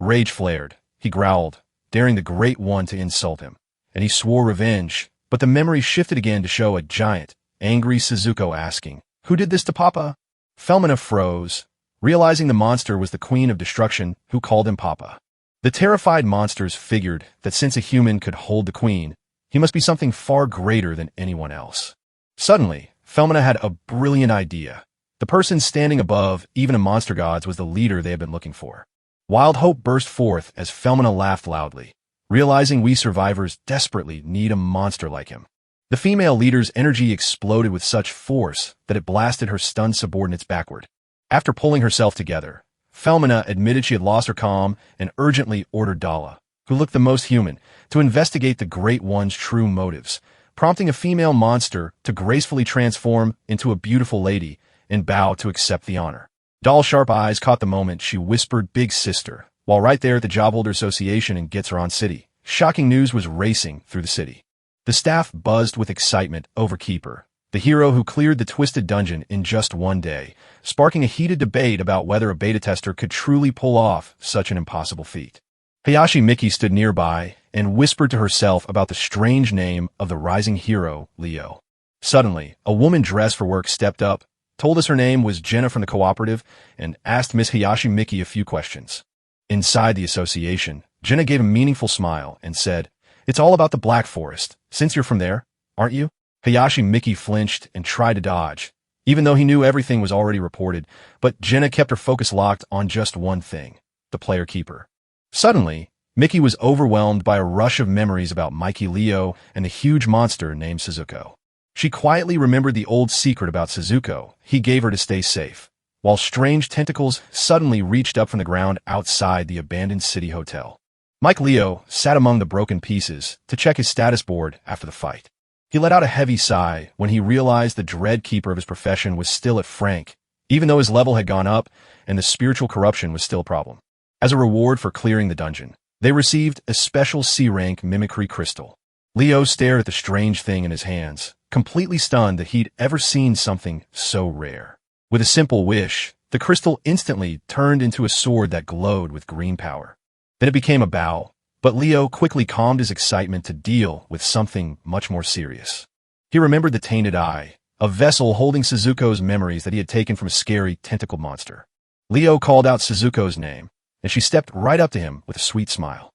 Rage flared. He growled, daring the Great One to insult him, and he swore revenge, but the memory shifted again to show a giant, angry Suzuko asking, "Who did this to Papa?" Felmina froze, realizing the monster was the Queen of Destruction who called him Papa. The terrified monsters figured that since a human could hold the Queen, he must be something far greater than anyone else. Suddenly, Felmina had a brilliant idea. The person standing above even a monster gods was the leader they had been looking for. Wild hope burst forth as Felmina laughed loudly, realizing we survivors desperately need a monster like him. The female leader's energy exploded with such force that it blasted her stunned subordinates backward. After pulling herself together, Felmina admitted she had lost her calm and urgently ordered Dala, who looked the most human, to investigate the Great One's true motives, prompting a female monster to gracefully transform into a beautiful lady and bow to accept the honor. Dala's sharp eyes caught the moment she whispered "Big Sister," while right there at the Jobholder Association in Gitzeron City, shocking news was racing through the city. The staff buzzed with excitement over Keeper, the hero who cleared the twisted dungeon in just one day, sparking a heated debate about whether a beta tester could truly pull off such an impossible feat. Hayashi Miki stood nearby and whispered to herself about the strange name of the rising hero, Leo. Suddenly, a woman dressed for work stepped up, told us her name was Jenna from the cooperative, and asked Miss Hayashi Miki a few questions. Inside the association, Jenna gave a meaningful smile and said, "It's all about the Black Forest, since you're from there, aren't you?" Hayashi Miki flinched and tried to dodge, even though he knew everything was already reported, but Jenna kept her focus locked on just one thing, the player keeper. Suddenly, Mickey was overwhelmed by a rush of memories about Mikey Leo and the huge monster named Suzuko. She quietly remembered the old secret about Suzuko he gave her to stay safe, while strange tentacles suddenly reached up from the ground outside the abandoned city hotel. Mike Leo sat among the broken pieces to check his status board after the fight. He let out a heavy sigh when he realized the dread keeper of his profession was still at Frank, even though his level had gone up and the spiritual corruption was still a problem. As a reward for clearing the dungeon, they received a special C-rank mimicry crystal. Leo stared at the strange thing in his hands, completely stunned that he'd ever seen something so rare. With a simple wish, the crystal instantly turned into a sword that glowed with green power. Then it became a bow, but Leo quickly calmed his excitement to deal with something much more serious. He remembered the tainted eye, a vessel holding Suzuko's memories that he had taken from a scary tentacled monster. Leo called out Suzuko's name, and she stepped right up to him with a sweet smile.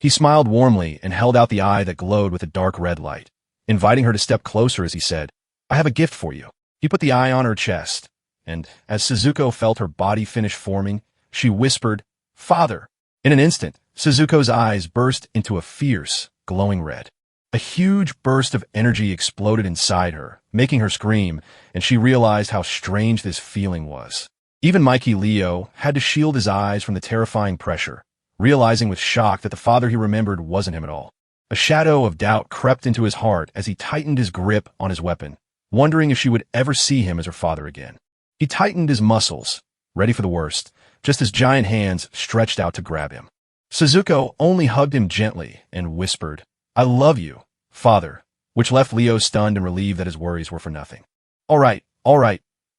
He smiled warmly and held out the eye that glowed with a dark red light, inviting her to step closer as he said, "I have a gift for you." He put the eye on her chest, and as Suzuko felt her body finish forming, she whispered, "Father." In an instant, Suzuko's eyes burst into a fierce, glowing red. A huge burst of energy exploded inside her, making her scream, and she realized how strange this feeling was. Even Mikey Leo had to shield his eyes from the terrifying pressure, realizing with shock that the father he remembered wasn't him at all. A shadow of doubt crept into his heart as he tightened his grip on his weapon, wondering if she would ever see him as her father again. He tightened his muscles, ready for the worst, just as giant hands stretched out to grab him. Suzuko only hugged him gently and whispered, "I love you, father," which left Leo stunned and relieved that his worries were for nothing. All right,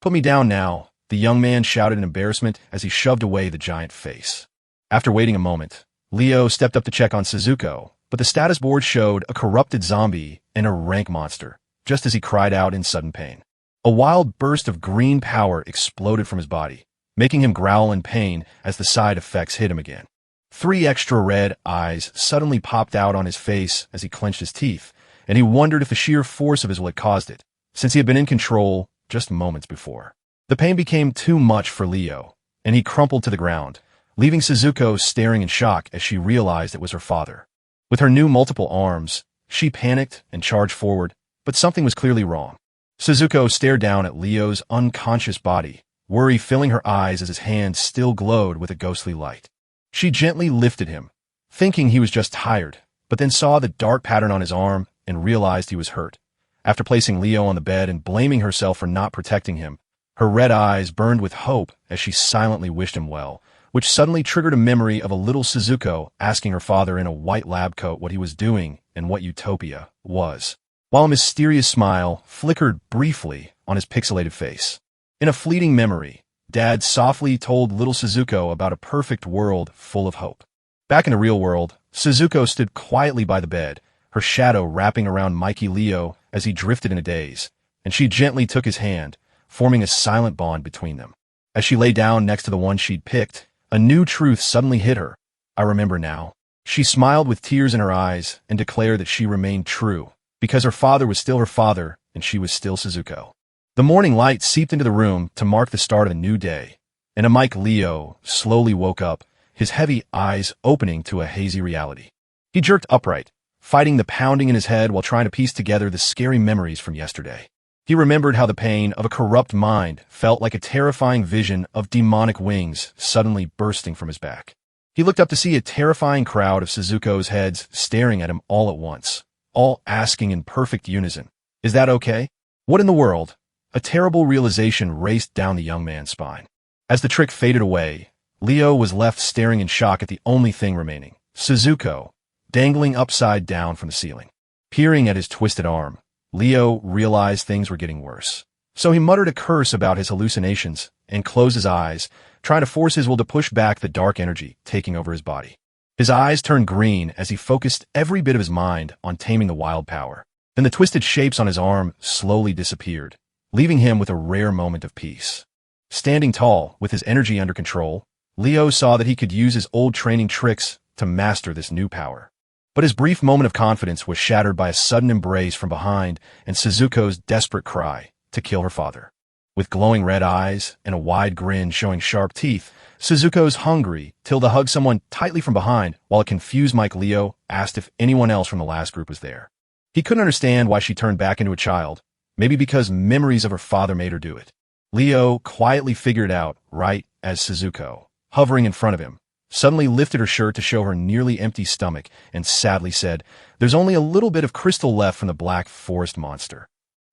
put me down now," the young man shouted in embarrassment as he shoved away the giant face. After waiting a moment, Leo stepped up to check on Suzuko, but the status board showed a corrupted zombie and a rank monster, just as he cried out in sudden pain. A wild burst of green power exploded from his body, making him growl in pain as the side effects hit him again. 3 extra red eyes suddenly popped out on his face as he clenched his teeth, and he wondered if the sheer force of his will had caused it, since he had been in control just moments before. The pain became too much for Leo, and he crumpled to the ground, leaving Suzuko staring in shock as she realized it was her father. With her new multiple arms, she panicked and charged forward, but something was clearly wrong. Suzuko stared down at Leo's unconscious body, worry filling her eyes as his hand still glowed with a ghostly light. She gently lifted him, thinking he was just tired, but then saw the dark pattern on his arm and realized he was hurt. After placing Leo on the bed and blaming herself for not protecting him, her red eyes burned with hope as she silently wished him well, which suddenly triggered a memory of a little Suzuko asking her father in a white lab coat what he was doing and what utopia was, while a mysterious smile flickered briefly on his pixelated face. In a fleeting memory, Dad softly told little Suzuko about a perfect world full of hope. Back in the real world, Suzuko stood quietly by the bed, her shadow wrapping around Mikey Leo as he drifted in a daze, and she gently took his hand, forming a silent bond between them. As she lay down next to the one she'd picked, a new truth suddenly hit her. "I remember now." She smiled with tears in her eyes and declared that she remained true, because her father was still her father and she was still Suzuko. The morning light seeped into the room to mark the start of a new day, and a Mike Leo slowly woke up, his heavy eyes opening to a hazy reality. He jerked upright, fighting the pounding in his head while trying to piece together the scary memories from yesterday. He remembered how the pain of a corrupt mind felt like a terrifying vision of demonic wings suddenly bursting from his back. He looked up to see a terrifying crowd of Suzuko's heads staring at him all at once, all asking in perfect unison, "Is that okay?" What in the world? A terrible realization raced down the young man's spine. As the trick faded away, Leo was left staring in shock at the only thing remaining, Suzuko, dangling upside down from the ceiling. Peering at his twisted arm, Leo realized things were getting worse. So he muttered a curse about his hallucinations and closed his eyes, trying to force his will to push back the dark energy taking over his body. His eyes turned green as he focused every bit of his mind on taming the wild power. Then the twisted shapes on his arm slowly disappeared, leaving him with a rare moment of peace. Standing tall, with his energy under control, Leo saw that he could use his old training tricks to master this new power. But his brief moment of confidence was shattered by a sudden embrace from behind and Suzuko's desperate cry to kill her father. With glowing red eyes and a wide grin showing sharp teeth, Suzuko's hungry till to hug someone tightly from behind, while a confused Mike Leo asked if anyone else from the last group was there. He couldn't understand why she turned back into a child, maybe because memories of her father made her do it. Leo quietly figured out right as Suzuko, hovering in front of him, suddenly lifted her shirt to show her nearly empty stomach and sadly said, "There's only a little bit of crystal left from the black forest monster."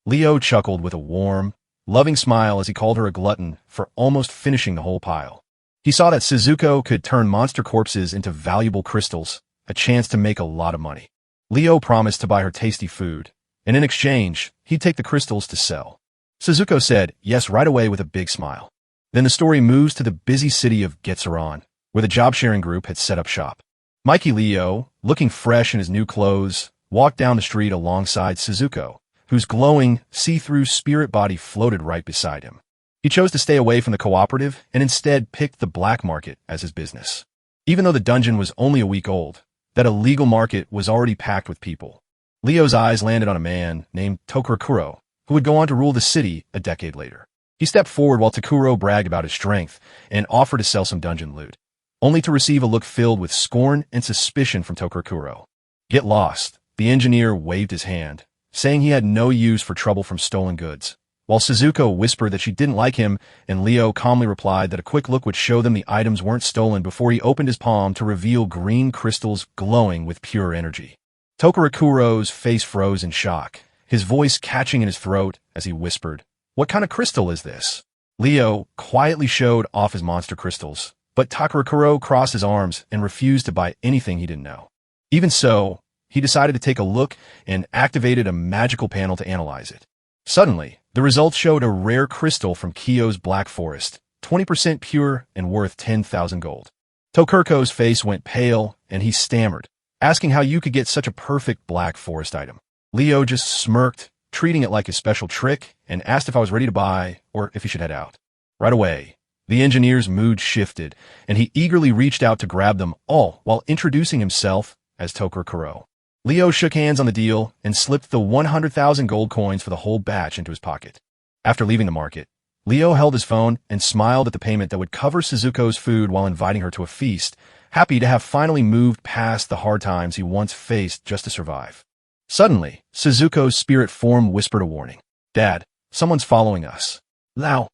Leo chuckled with a warm, loving smile as he called her a glutton for almost finishing the whole pile. He saw that Suzuko could turn monster corpses into valuable crystals, a chance to make a lot of money. Leo promised to buy her tasty food, and in exchange, he'd take the crystals to sell. Suzuko said yes right away with a big smile. Then the story moves to the busy city of Getsuran, where the job-sharing group had set up shop. Mikey Leo, looking fresh in his new clothes, walked down the street alongside Suzuko, whose glowing, see-through spirit body floated right beside him. He chose to stay away from the cooperative and instead picked the black market as his business. Even though the dungeon was only a week old, that a legal market was already packed with people. Leo's eyes landed on a man named Tokurakuro, who would go on to rule the city a decade later. He stepped forward while Takuro bragged about his strength and offered to sell some dungeon loot, only to receive a look filled with scorn and suspicion from Tokurakuro. Get lost. The engineer waved his hand, saying he had no use for trouble from stolen goods, while Suzuko whispered that she didn't like him, and Leo calmly replied that a quick look would show them the items weren't stolen before he opened his palm to reveal green crystals glowing with pure energy. Tokurakuro's face froze in shock, his voice catching in his throat as he whispered, "What kind of crystal is this?" Leo quietly showed off his monster crystals, but Tokurakuro crossed his arms and refused to buy anything he didn't know. Even so, he decided to take a look and activated a magical panel to analyze it. Suddenly, the results showed a rare crystal from Kyo's Black Forest, 20% pure and worth 10,000 gold. Tokuro's face went pale, and he stammered, asking how you could get such a perfect Black Forest item. Leo just smirked, treating it like a special trick, and asked if I was ready to buy or if he should head out. Right away, the engineer's mood shifted, and he eagerly reached out to grab them all while introducing himself as Tokurakuro. Leo shook hands on the deal and slipped the 100,000 gold coins for the whole batch into his pocket. After leaving the market, Leo held his phone and smiled at the payment that would cover Suzuko's food while inviting her to a feast, happy to have finally moved past the hard times he once faced just to survive. Suddenly, Suzuko's spirit form whispered a warning. "Dad, someone's following us." "Now,